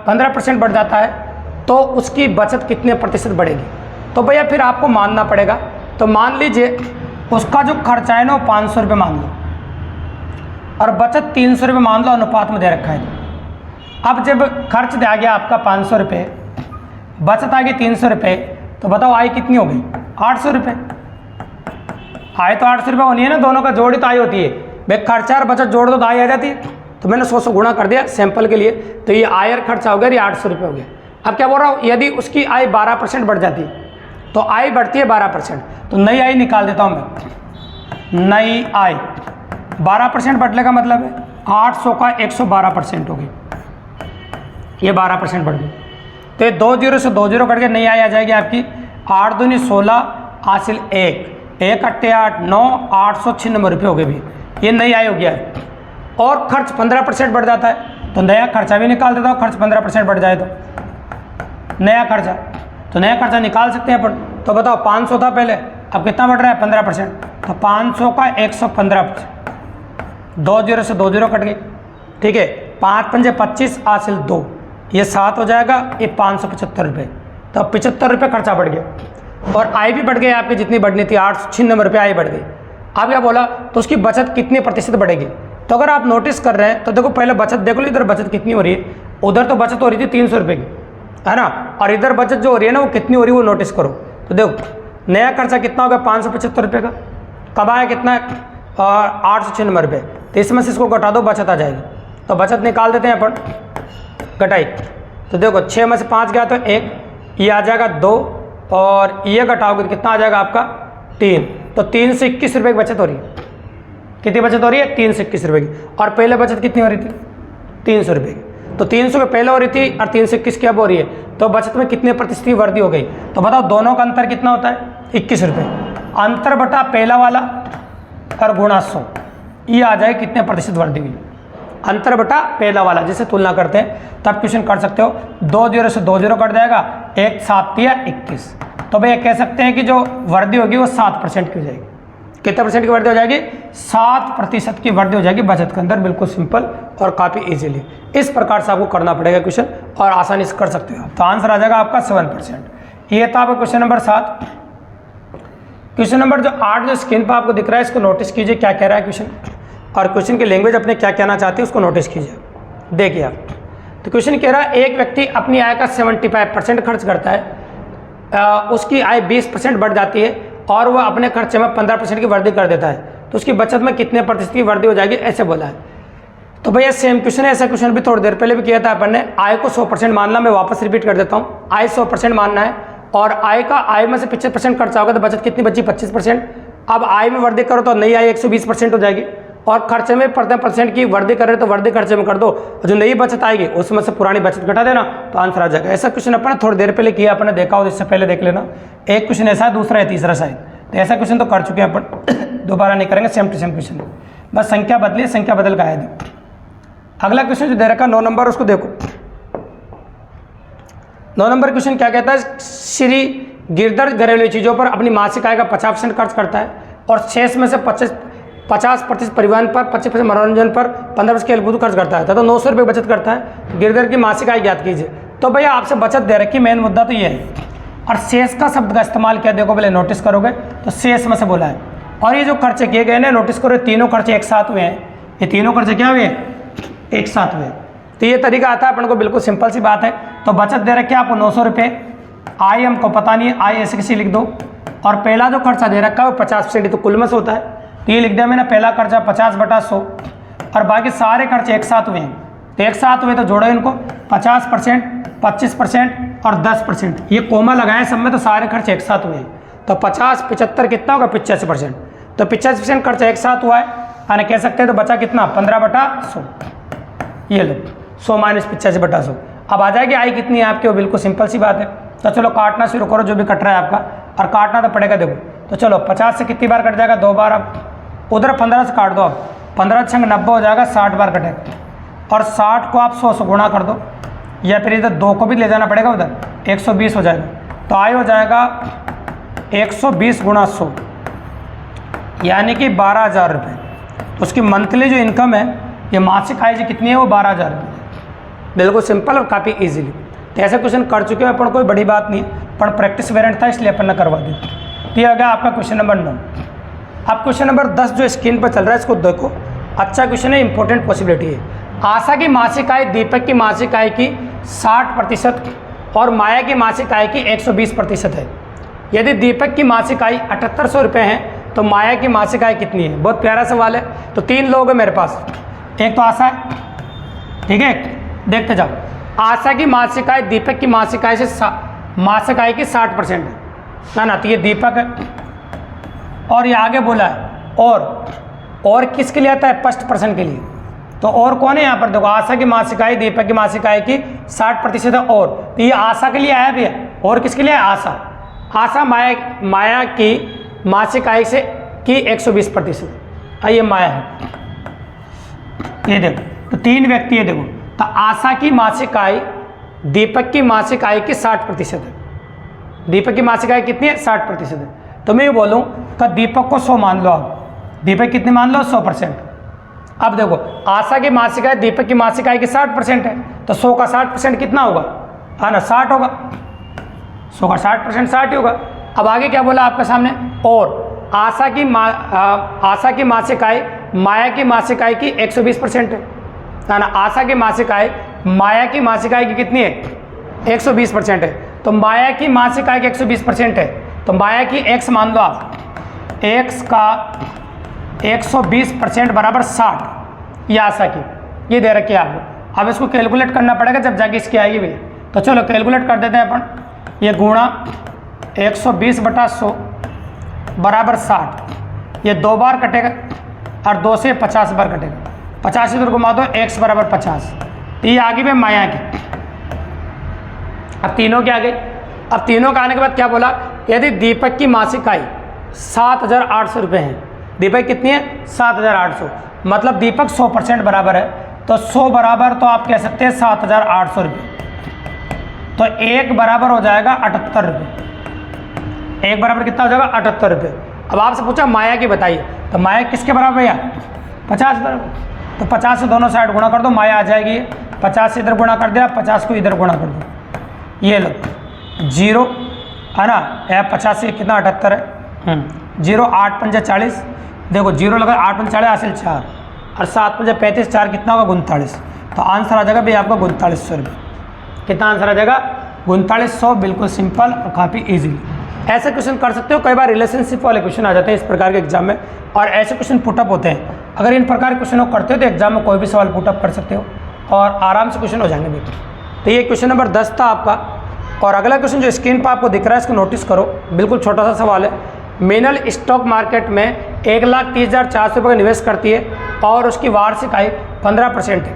15% बढ़ जाता है तो उसकी बचत कितने प्रतिशत बढ़ेगी? तो भैया फिर आपको मानना पड़ेगा। तो मान लीजिए उसका जो खर्चा है ना वो 500 रुपये मान लो और बचत 300 रुपये मान लो, अनुपात में दे रखा है। अब जब खर्च आ गया आपका 500 रुपये, बचत आ गई 300 रुपये, तो बताओ आय कितनी हो गई? 800 रुपये। आय तो 800 रुपये होनी है ना, दोनों का जोड़ ही तो आय होती है भाई। खर्चा और बचत जोड़ दो तो आय आ जाती है। तो मैंने 100 गुणा कर दिया सैंपल के लिए, तो ये आय और खर्चा हो गया, ये 800 रुपये हो गया। अब क्या बोल रहा हूँ, यदि उसकी आय 12% बढ़ जाती तो आय बढ़ती है 12%, तो नई आय निकाल देता हूँ मैं। नई आय 12% बढ़ने का मतलब है 800 का 112% होगी, ये 12% बढ़ गई। तो ये 2 0 से 2 0 कट के नई आय आ जाएगी आपकी 8 दूनी 16 हासिल 1 8 8 9 896 रुपये हो गए भी, ये नई आय हो गया है। और खर्च 15% बढ़ जाता है तो नया खर्चा भी निकाल देता हूँ। खर्च 15% बढ़ जाए तो नया खर्चा, तो नया खर्चा निकाल सकते हैं अपन। तो बताओ 500 था पहले, अब कितना बढ़ रहा है? 15%। तो 500 का 115%, 2 0 से 2 0 कट गई, ठीक है। 5 पंजे 25 हासिल 2, ये 7 हो जाएगा, ये 575 रुपये। तो 75 रुपये खर्चा बढ़ गया और आय भी बढ़ गई आपकी, जितनी बढ़नी थी 896 रुपये आय बढ़ गई। अब क्या बोला, तो उसकी बचत कितने प्रतिशत बढ़ेगी? तो अगर आप नोटिस कर रहे हैं तो देखो पहले बचत देख लो, इधर बचत कितनी हो रही है। उधर तो बचत हो रही थी 300 रुपये की, है ना, और इधर बचत जो हो रही है ना वो कितनी हो रही है वो नोटिस करो। तो देखो नया खर्चा कितना होगा? 575 रुपये का। कब आया कितना? 896 रुपये। तो इसमें से इसको घटा दो, बचत आ जाएगी। तो बचत निकाल देते हैं अपन, घटाई। तो देखो 6 में से 5 गया तो 1, ये आ जाएगा 2 और ये घटाओगे तो कितना आ जाएगा आपका? 3। तो 3 से 21 रुपये की बचत हो रही है। कितनी बचत हो रही है? 3 से 21 रुपये की। और पहले बचत कितनी हो रही थी? 300 रुपये की। तो 300 के पहले हो रही थी और 3 से 21 की अब हो रही है, तो बचत में कितने प्रतिशत की वृद्धि हो गई? तो बताओ दोनों का अंतर कितना होता है? 21 रुपये। अंतर बटा पहला वाला और गुणा 100, ये आ जाए कितने प्रतिशत वृद्धि हुई? अंतर बटा पहला वाला, जिसे तुलना करते हैं तब क्वेश्चन कर सकते हो। 2 0 से 2 0 कट जाएगा, 1 7 21। तो भैया कह सकते हैं कि जो वृद्धि होगी वो 7% की हो जाएगी। कितने परसेंट की वृद्धि हो जाएगी? 7% की वृद्धि हो जाएगी बचत के अंदर। बिल्कुल सिंपल और काफ़ी इजीली इस प्रकार से आपको करना पड़ेगा क्वेश्चन, और आसानी से कर सकते हो। तो आंसर आ जाएगा आपका 7%। ये था आपका क्वेश्चन नंबर 7। क्वेश्चन नंबर जो 8 जो स्क्रीन पर आपको दिख रहा है, इसको नोटिस कीजिए क्या कह रहा है क्वेश्चन, और क्वेश्चन की लैंग्वेज अपने क्या कहना चाहते हैं उसको नोटिस कीजिए। देखिए आप, तो क्वेश्चन कह रहा है एक व्यक्ति अपनी आय का 75% खर्च करता है, उसकी आय 20% बढ़ जाती है और वह अपने खर्चे में 15% की वृद्धि कर देता है, तो उसकी बचत में कितने प्रतिशत की वृद्धि हो जाएगी, ऐसे बोला है। तो भैया सेम क्वेश्चन है, ऐसा क्वेश्चन भी थोड़ी देर पहले भी किया था अपन ने। आय को 100% मानना, मैं वापस रिपीट कर देता हूँ। आय 100% मानना है और आय में से 25% खर्चा होगा तो बचत कितनी बची? 25%। अब आय में वृद्धि करो तो नई आय 120% हो जाएगी, और खर्चे में 15% की वृद्धि कर रहे तो वृद्धि खर्चे में कर दो, जो नई बचत आएगी उसमें से पुरानी बचत घटा देना, तो आंसर आ जाएगा। ऐसा क्वेश्चन अपन थोड़ी देर पहले किया, अपन ने देखा हो, इससे पहले देख लेना। एक क्वेश्चन ऐसा है, दूसरा है, तीसरा शायद। तो ऐसा क्वेश्चन तो कर चुके हैं अपन, दोबारा नहीं करेंगे, सेम टू सेम क्वेश्चन, बस संख्या बदली, संख्या बदल का है। अगला क्वेश्चन जो दे रखा 9 नंबर, उसको देखो। 9 नंबर क्वेश्चन क्या कहता है? श्री गिरधर घरेलू चीज़ों पर अपनी मासिक आय का 50% खर्च करता है और शेष में से 50% परिवहन पर, 25% मनोरंजन पर, 15% खेलकूद खर्च करता है, तो 900 रुपये बचत करता है। गिरधर की मासिक आय ज्ञात कीजिए। तो भैया आपसे बचत दे रखी, मेन मुद्दा तो ये है। और शेष का शब्द का इस्तेमाल किया, देखो पहले नोटिस करोगे तो शेष में से बोला है। और ये जो खर्चे किए गए ना, नोटिस करो, तीनों खर्चे एक साथ हुए हैं। ये तीनों खर्चे क्या हुए? एक साथ हुए। तो ये तरीका आता है अपन को, बिल्कुल सिंपल सी बात है। तो बचत दे रखी है आपको 900 रुपये, आय हमको पता नहीं है, आय ऐसे किसी लिख दो, और पहला जो खर्चा दे रखा है वो 50%, तो कुल में से होता है, तो ये लिख दिया मैंने, पहला खर्चा 50/100, और बाकी सारे खर्चे एक साथ हुए हैं। तो एक साथ हुए तो जोड़ो इनको, 50%, 25% और 10%, ये कोमा लगाए सब में, तो सारे खर्चे एक साथ हुए हैं। तो 50 75 कितना होगा? 85%। तो 85% खर्चा एक साथ हुआ है, यानी कह सकते हैं तो बचा कितना? 15/100। ये लो 100 - 85/100। अब आ जाएगी आई कितनी है आपकी, वो बिल्कुल सिंपल सी बात है। तो चलो काटना शुरू करो जो भी कट रहा है आपका, और काटना तो पड़ेगा। देखो तो चलो 50 से कितनी बार कट जाएगा, 2 बार। अब उधर 15 से काट दो, अब 15 छंग 90 हो जाएगा, 60 बार कटेगा। और 60 को आप 100 से गुणा कर दो, या फिर इधर 2 को भी ले जाना पड़ेगा, उधर 120 हो जाएगा। तो आई हो जाएगा 120 गुणा 100, यानी कि 12,000 रुपये। उसकी मंथली जो इनकम है, ये मासिक आय जो कितनी है, वो 12,000 रुपये। बिल्कुल सिंपल और काफ़ी ईजिली। तो ऐसे क्वेश्चन कर चुके हैं अपन, कोई बड़ी बात नहीं, पर प्रैक्टिस वेरिएंट था इसलिए अपन ने करवा दी। तो ये आ गया आपका क्वेश्चन नंबर 9। अब क्वेश्चन नंबर 10 जो स्क्रीन पर चल रहा है, इसको देखो, अच्छा क्वेश्चन है, इंपॉर्टेंट पॉसिबिलिटी है। आशा की मासिक आय दीपक की मासिक आय की 60% और माया की मासिक आय की 120% है। यदि दीपक की मासिक आय 7800 रुपये है तो माया की मासिक आय कितनी है? बहुत प्यारा सवाल है। तो 3 लोग हैं मेरे पास, एक तो आशा है, ठीक है, देखते जाओ। आशा की मासिक आय दीपक की मासिक आय से मासिक आय की 60% है ना, तो ये दीपक है। और ये आगे बोला है और किसके लिए आता है? फर्स्ट पर्सन के लिए। तो और कौन है यहाँ पर? देखो आशा की मासिक आय दीपक की मासिक आय की 60% है, और तो ये आशा के लिए आया भैया। और किसके लिए? आशा माया की मासिक आय से की 120%। ये माया है, ये देखो। तो 3 व्यक्ति है, देखो। तो आशा की मासिक आय दीपक की मासिक आय की 60% है। दीपक की मासिक आय कितनी है? 60% है। तो मैं ये बोलूँ कि दीपक को 100 मान लो आप, दीपक कितनी मान लो? 100%। अब देखो आशा की मासिक आय दीपक की मासिक आय की 60% है, तो 100 का 60% कितना होगा? है ना, 60 होगा। 100 का 60% 60 ही होगा। अब आगे क्या बोला आपके सामने? और आशा की मासिक आय माया की मासिक आय की 120% है ना। आशा की मासिक आय माया की मासिक आय की कितनी है? 120% है। तो माया की मासिक आय की 120% है, तो माया की x मान लो आप, x का 120% बराबर 60, ये आशा की, ये दे रखी है आपको। अब इसको कैलकुलेट करना पड़ेगा जब जाके इसकी आएगी भी। तो चलो कैलकुलेट कर देते हैं अपन। ये गुणा 120/100 बराबर 60, ये 2 बार कटेगा और 2 से 50 बार कटेगा। 50 इधर घुमा दो, x बराबर 50। तो ये आगे भी माया की। अब तीनों के आ गई। अब तीनों का आने के बाद क्या बोला? यदि दीपक की मासिक आय 7,800 रुपये है, दीपक कितनी है? 7,800, मतलब दीपक 100% बराबर है। तो 100 बराबर तो आप कह सकते हैं 7,800 रुपये। तो 1 बराबर हो जाएगा 78 रुपये। 1 बराबर कितना हो जाएगा? 78 रुपये। अब आपसे पूछा माया की बताइए, तो माया किसके बराबर भैया? 50 बराबर। तो 50 से दोनों साइड गुणा कर दो, माया आ जाएगी। 50 से इधर गुणा कर दिया, 50 को इधर गुणा कर दो, ये लो 0 है ना। 50 से कितना? 78 है। 0 8 पंजे 40, देखो 0 लगा, 8 पंजे 40 हासिल 4, और 7 पंजे 35, 4 कितना होगा? 39। तो आंसर आ जाएगा भैया आपका 3900 रुपये। कितना आंसर आ जाएगा? 3900। बिल्कुल सिंपल और काफ़ी ईजी। ऐसे क्वेश्चन कर सकते हो। कई बार रिलेशनशिप वाले क्वेश्चन आ जाते हैं इस प्रकार के एग्जाम में, और ऐसे क्वेश्चन पुटअप होते हैं। अगर इन प्रकार के क्वेश्चन को करते हो तो एग्जाम में कोई भी सवाल पुटअप कर सकते हो और आराम से क्वेश्चन हो जाएंगे बेटा। तो ये क्वेश्चन नंबर 10 था आपका। और अगला क्वेश्चन जो स्क्रीन पर आपको दिख रहा है, इसको नोटिस करो। बिल्कुल छोटा सा सवाल है। मिनल स्टॉक मार्केट में 1,30,400 रुपये का निवेश करती है और उसकी वार्षिक आय 15% है।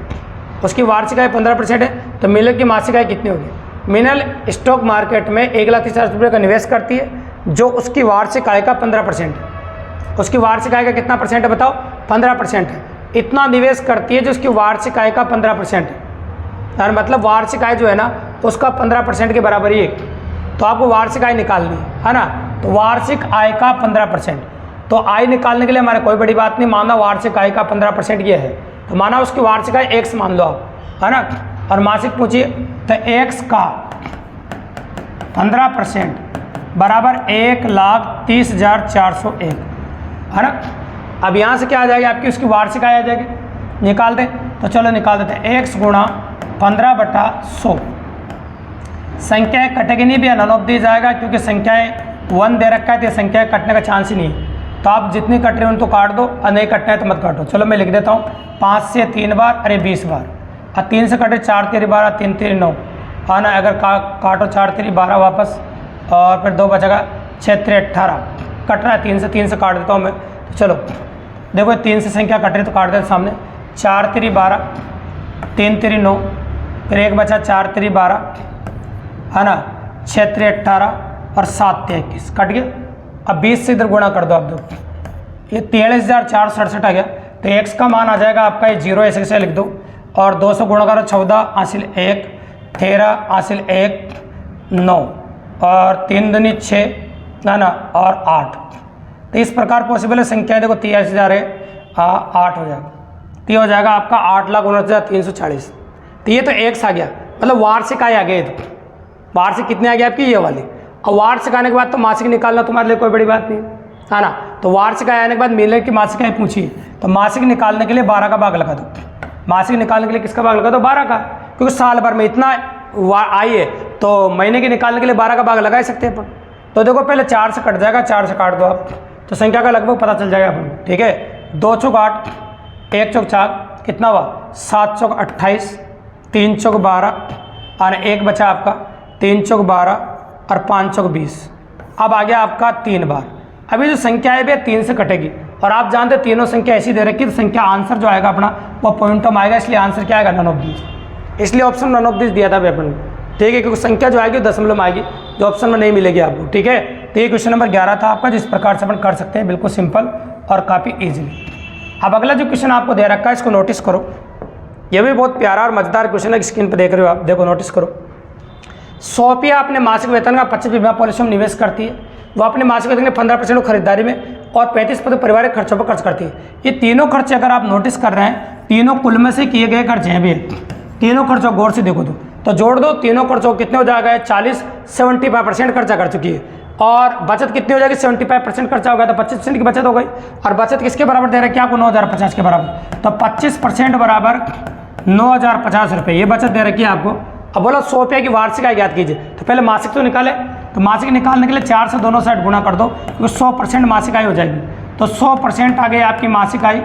उसकी वार्षिक आय 15% है, तो मिनल की मासिक आय कितनी होगी? मिनल स्टॉक मार्केट में 1,30,400 रुपये का निवेश करती है, जो उसकी वार्षिक आय का 15% है। उसकी वार्षिक आय का कितना परसेंट है बताओ? 15% है। इतना निवेश करती है जो उसकी वार्षिक आय का 15% है। यार मतलब वार्षिक आय जो है ना, उसका 15% के बराबर ही है। तो आपको वार्षिक आय निकालनी है ना। तो वार्षिक आय का 15%, तो आय निकालने के लिए हमारे कोई बड़ी बात नहीं। माना वार्षिक आय का 15% ये है, तो माना उसकी वार्षिक आय x मान लो आप, है ना। और मासिक पूछिए, तो x का 15% बराबर 1,30,401, है ना। अब यहाँ से क्या आ जाएगी आपकी? उसकी वार्षिक आय आ जाएगी। निकाल दें, तो चलो निकाल देते हैं। x गुणा 15/100। संख्याएँ कटेगी नहीं भी, नन ऑफ दी जाएगा, क्योंकि संख्याएँ 1 दे रखा है, तो संख्याएँ कटने का चांस ही नहीं है। तो आप जितनी कट रहे हो उनको काट दो, और नहीं कटना है तो मत काटो। चलो मैं लिख देता हूँ। 5 से 3 बार, अरे 20 बार, और 3 से कटे 4 3 12, 3 3 9, है ना। अगर काटो 4 3 12 वापस, और फिर 2 बचेगा, 6 3 18 कट रहा है। 3 से काट देता हूँ मैं। तो चलो देखो 3 से संख्या कट रही तो काट देते सामने। 4 3 12, 3 3 9, फिर 1 बचा 4 3 12 है ना, 6 3 18 और 7 3 21 कट गया। अब 20 से इधर गुणा कर दो आप दो, ये 43,467 आ गया। तो x का मान आ जाएगा आपका ये 0 ऐसे से लिख दो और 200 गुणा करो 14 हासिल 1 13 हासिल 1 9 और 3 दूनी 6 है ना और 8। तो इस प्रकार पॉसिबल है संख्या देखो 83,000 है 8 हो जाएगा। तो ये हो जाएगा आपका 8,59,340। तो ये तो एक्स आ गया, मतलब वार्षिक आय आ गया। तो वार्षिक कितने आ गया आपकी ये वाली। और वार्षिक आने के बाद तो मासिक निकालना तुम्हारे लिए कोई बड़ी बात नहीं है ना। तो वार्षिक आय आने के बाद महीने की मासिक आय पूछिए, तो मासिक निकालने के लिए 12 का भाग लगा दो। मासिक निकालने के लिए किसका भाग लगा दो 12 का, क्योंकि साल भर में इतना आई है तो महीने की निकालने के लिए 12 का भाग लगा ही सकते हैं अपन। तो देखो पहले 4 से कट जाएगा, 4 से काट दो आप तो संख्या का लगभग पता चल जाएगा अपन। ठीक है, 2 चौक 8 1 चौक 4 कितना हुआ 7 चौक 28 3 चौक 12 और 1 बचा आपका 3 चौक 12 और 5 चौक 20। अब आ गया आपका 3 बार। अभी जो संख्या है भैया 3 से कटेगी और आप जानते हैं तीनों संख्या ऐसी दे रखी तो संख्या आंसर जो आएगा अपना वो पॉइंटम आएगा, इसलिए आंसर क्या आएगा नन ऑफ दीज। इसलिए ऑप्शन नन ऑफ दीज दिया था अपन ने। ठीक है, क्योंकि संख्या जो आएगी दशमलव में आएगी, जो ऑप्शन में नहीं मिलेगी आपको। ठीक है, तो ये क्वेश्चन नंबर 11 था आपका, जिस प्रकार से अपन कर सकते हैं बिल्कुल सिंपल और काफ़ी ईजिली। अब अगला जो क्वेश्चन आपको दे रखा है इसको नोटिस करो, ये भी बहुत प्यारा और मजेदार क्वेश्चन है। स्क्रीन पर देख रहे हो आप, देखो नोटिस करो। 100 रुपया अपने मासिक वेतन का 25 बीमा पॉलिसी में निवेश करती है। वो अपने मासिक वेतन के 15% को खरीदारी में और 35% पारिवारिक खर्चों पर खर्च करती है। ये तीनों खर्चे अगर आप नोटिस कर रहे हैं, तीनों कुल में से किए गए खर्चे हैं भी। तीनों खर्चों गौर से देखो तो जोड़ दो, तीनों खर्चों कितने हो जाएगा 75% खर्चा कर चुकी है और बचत कितनी हो जाएगी 75% खर्चा हो गया तो 25% की बचत हो गई। और बचत किसके बराबर दे रहा है क्या आपको 9,050 के बराबर, तो 25% बराबर 9,050 रुपये ये बचत दे रखी है आपको। अब बोलो 100 रुपये की वार्षिक आय ज्ञात कीजिए, तो पहले मासिक तो निकाले, तो मासिक निकालने के लिए 4 से दोनों साइड गुणा कर दो क्योंकि 100% मासिक आय हो जाएगी। तो 100% आ गई आपकी मासिक आय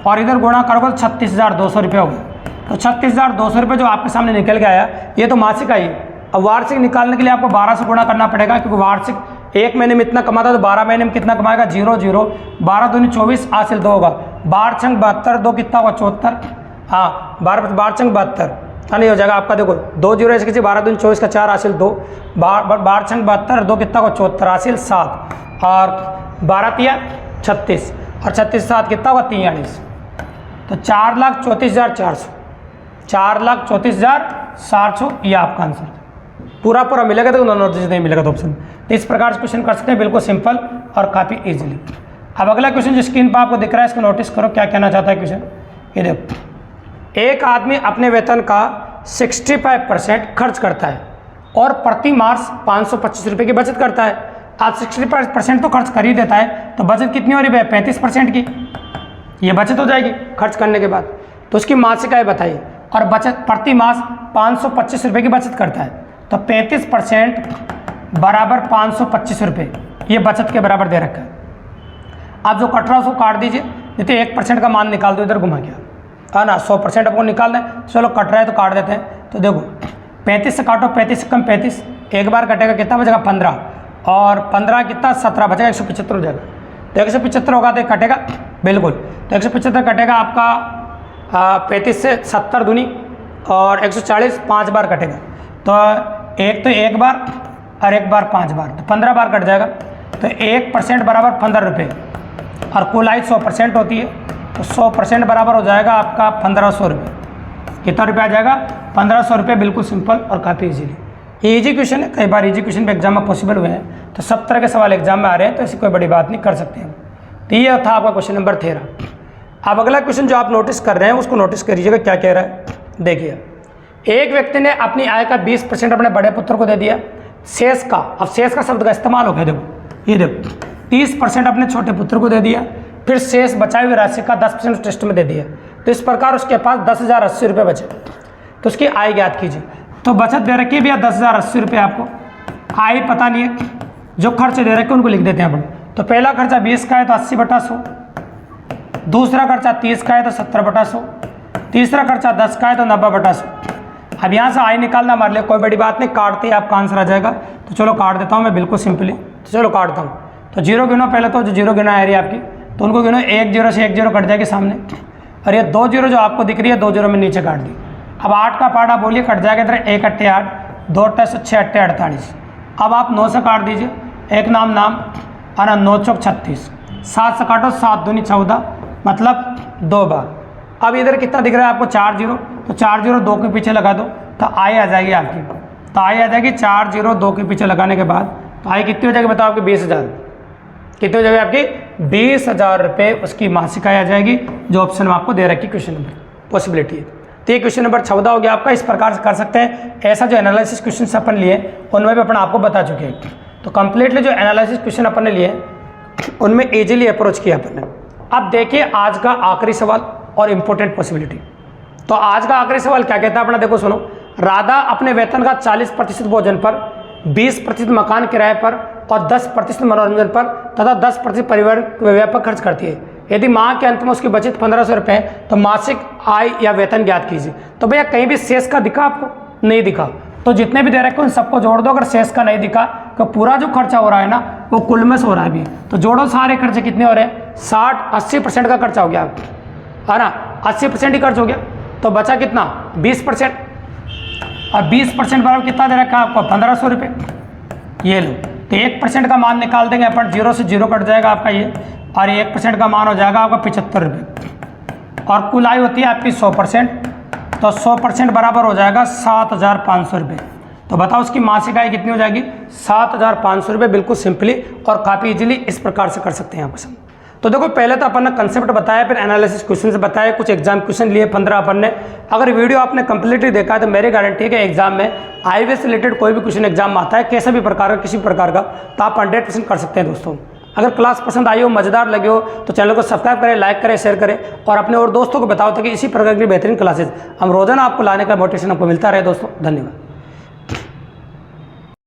और इधर गुणा करोगे तो 36,200 रुपये हो गए। तो 36,200 रुपये जो आपके सामने निकल के आया ये तो मासिक आय। अब वार्षिक निकालने के लिए आपको 12 से गुणा करना पड़ेगा क्योंकि वार्षिक एक महीने में इतना कमाता तो 12 महीने में कितना कमाएगा 0 0 12 दूनी 24 हासिल 2 होगा 12 छंग 72 2 कितना होगा 74। हाँ 12 छंग 72 नहीं हो जाएगा आपका, देखो 2 0 ऐसे किसी 12 दूनी 24 का 4 हासिल 2 12 छंग 72 2 कितना होगा 74 हासिल 7 और 12 तिया 36 और 36 7 कितना होगा 43। तो 4,34,400 4,34,400 ये आपका आंसर पूरा मिलेगा। तो नोटिस नहीं मिलेगा तो ऑप्शन। तो इस प्रकार से क्वेश्चन कर सकते हैं बिल्कुल सिंपल और काफ़ी इजीली। अब अगला क्वेश्चन जो स्क्रीन पर आपको दिख रहा है इसको नोटिस करो क्या कहना चाहता है क्वेश्चन। ये देखो, एक आदमी अपने वेतन का 65% खर्च करता है और प्रति मास 525 रुपये की बचत करता है। आप 65% तो खर्च कर ही देता है तो बचत कितनी हो रही है 35% की ये बचत हो जाएगी खर्च करने के बाद। तो उसकी मासिक आय बताइए और बचत प्रति मास 525 रुपये की बचत करता है तो 35% बराबर 525 रुपये ये बचत के बराबर दे रखा है। आप जो कट रहा है उसको काट दीजिए, नहीं तो 1% का मान निकाल दो इधर घुमा के, है ना 100% आपको निकालना है। चलो कट रहा है तो काट देते हैं। तो देखो 35 से काटो, 35 से कम 35, एक बार कटेगा कितना बचेगा 15 और 15 कितना 17 बचेगा 175 हो जाएगा। तो 175 होगा तो कटेगा बिल्कुल, तो 175 कटेगा आपका 35 से 70 दूनी और 140 5 बार कटेगा तो एक बार और एक बार 5 बार तो 15 बार कट जाएगा। तो 1% बराबर 15 रुपये और कुल आय 100% होती है तो 100% बराबर हो जाएगा आपका 1500 रुपये। कितना रुपये आ जाएगा 1500 रुपये। बिल्कुल सिंपल और काफ़ी इजीली। ये इजी क्वेश्चन है, कई बार इजी क्वेश्चन भी एग्जाम में पॉसिबल हुए हैं तो सब तरह के सवाल एग्जाम में आ रहे हैं तो ऐसी कोई बड़ी बात नहीं, कर सकते हैं। तो ये था आपका क्वेश्चन नंबर 13। अब अगला क्वेश्चन जो आप नोटिस कर रहे हैं उसको नोटिस करिएगा क्या कह रहा है। देखिए, एक व्यक्ति ने अपनी आय का 20% अपने बड़े पुत्र को दे दिया, शेष का, अब शेष का शब्द का इस्तेमाल हो गया, देखो ये देखो 30% अपने छोटे पुत्र को दे दिया, फिर शेष बचाई हुई राशि का 10% टेस्ट में दे दिया। तो इस प्रकार उसके पास 10,080 रुपये बचे तो उसकी आय ज्ञात कीजिए। तो बचत दे रखी है भैया 10,080 रुपये, आपको आय पता नहीं है, जो खर्चे दे रखे उनको लिख देते हैं अपन। तो पहला खर्चा 20 का है तो 80/100, दूसरा खर्चा 30 का है तो 70/100, तीसरा खर्चा 10 का है तो 90/100। अब यहाँ से आय निकालना हमारे लिए कोई बड़ी बात नहीं, काटते ही आपका आंसर आ जाएगा। तो चलो काट देता हूँ मैं बिल्कुल सिंपली। तो चलो काटता हूँ। तो जीरो गिनो पहले, तो जो जीरो गिना आ रही है आपकी तो उनको गिनो, 1 0 से 1 0 कट जाएगी सामने और ये 2 0 जो आपको दिख रही है 2 0 में नीचे काट दी। अब 8 का पार्ट आप बोलिए कट जाएगा इधर, 1 अट्ठे 8, 2 अट्ठे 6 अट्ठे 48। अब आप 9 से काट दीजिए, एक नाम नाम, और 9 चौक 36, 7 से काटो 7 दूनी 14, मतलब 2 बार। अब इधर कितना दिख रहा है आपको 4 0, तो 4 0 2 के पीछे लगा दो तो आई आ जाएगी आपकी, तो आई आ जाएगी 4 0 2 के पीछे लगाने के बाद, तो आई कितनी हो जाएगी बताओ आपकी 20,000, कितनी हो जाएगी आपकी 20,000 रुपये उसकी मासिक आय आ जाएगी, जो ऑप्शन में आपको दे रखी क्वेश्चन नंबर पॉसिबिलिटी है। तो ये क्वेश्चन नंबर 14 हो गया आपका। इस प्रकार से कर सकते हैं। ऐसा जो एनालिसिस क्वेश्चन अपन लिए उनमें भी अपन आपको बता चुके हैं। तो कंप्लीटली जो एनालिसिस क्वेश्चन अपन ने लिए उनमें इजीली अप्रोच किया अपन ने। अब देखिए आज का आखिरी सवाल और इम्पोर्टेंट पॉसिबिलिटी। तो आज का आखिरी सवाल क्या कहता है अपना, देखो सुनो। राधा अपने वेतन का 40% भोजन पर, 20% मकान किराए पर और 10% मनोरंजन पर तथा 10% परिवहन व्यय पर खर्च करती है। यदि माह के अंत में उसकी बचत 1500 रुपये है तो मासिक आय या वेतन ज्ञात कीजिए। तो भैया कहीं भी शेष का दिखा आपको? नहीं दिखा। तो जितने भी दे रखे उन सबको जोड़ दो। अगर शेष का नहीं दिखा तो पूरा जो खर्चा हो रहा है ना वो कुल में से हो रहा है अभी, तो जोड़ो सारे खर्चे कितने हो रहे हैं, 60-80% का खर्चा हो गया, है ना, 80% ही खर्च हो गया। तो बचा कितना 20%, और 20% बराबर कितना दे रखा है आपको 1500 रुपये। ये लो, तो 1% का मान निकाल देंगे अपन, 0 से 0 कट जाएगा आपका ये, और 1% का मान हो जाएगा आपका 75 रुपये। और कुल आय होती है आपकी 100%, तो 100% बराबर हो जाएगा 7,500 रुपये। तो बताओ उसकी मासिक आय कितनी हो जाएगी 7,500 रुपये। बिल्कुल सिंपली और काफ़ी इजीली इस प्रकार से कर सकते हैं आप क्वेश्चन। तो देखो पहले तो अपन ने कंसेप्ट बताया, फिर एनालिसिस क्वेश्चन से बताया, कुछ एग्जाम क्वेश्चन लिए 15 अपन ने। अगर वीडियो आपने कंप्लीटली देखा है तो मेरी गारंटी है कि एग्जाम में हाईवे से रिलेटेड कोई भी क्वेश्चन एग्जाम आता है कैसा भी प्रकार का, किसी भी प्रकार का, तो आप 100% कर सकते हैं दोस्तों। अगर क्लास पसंद आई हो, मजेदार लगे हो तो चैनल को सब्सक्राइब करें, लाइक करें, शेयर करें और अपने और दोस्तों को बताओ ताकि इसी प्रकार की बेहतरीन क्लासेज हम रोजाना आपको लाने का मोटिवेशन आपको मिलता रहे दोस्तों। धन्यवाद।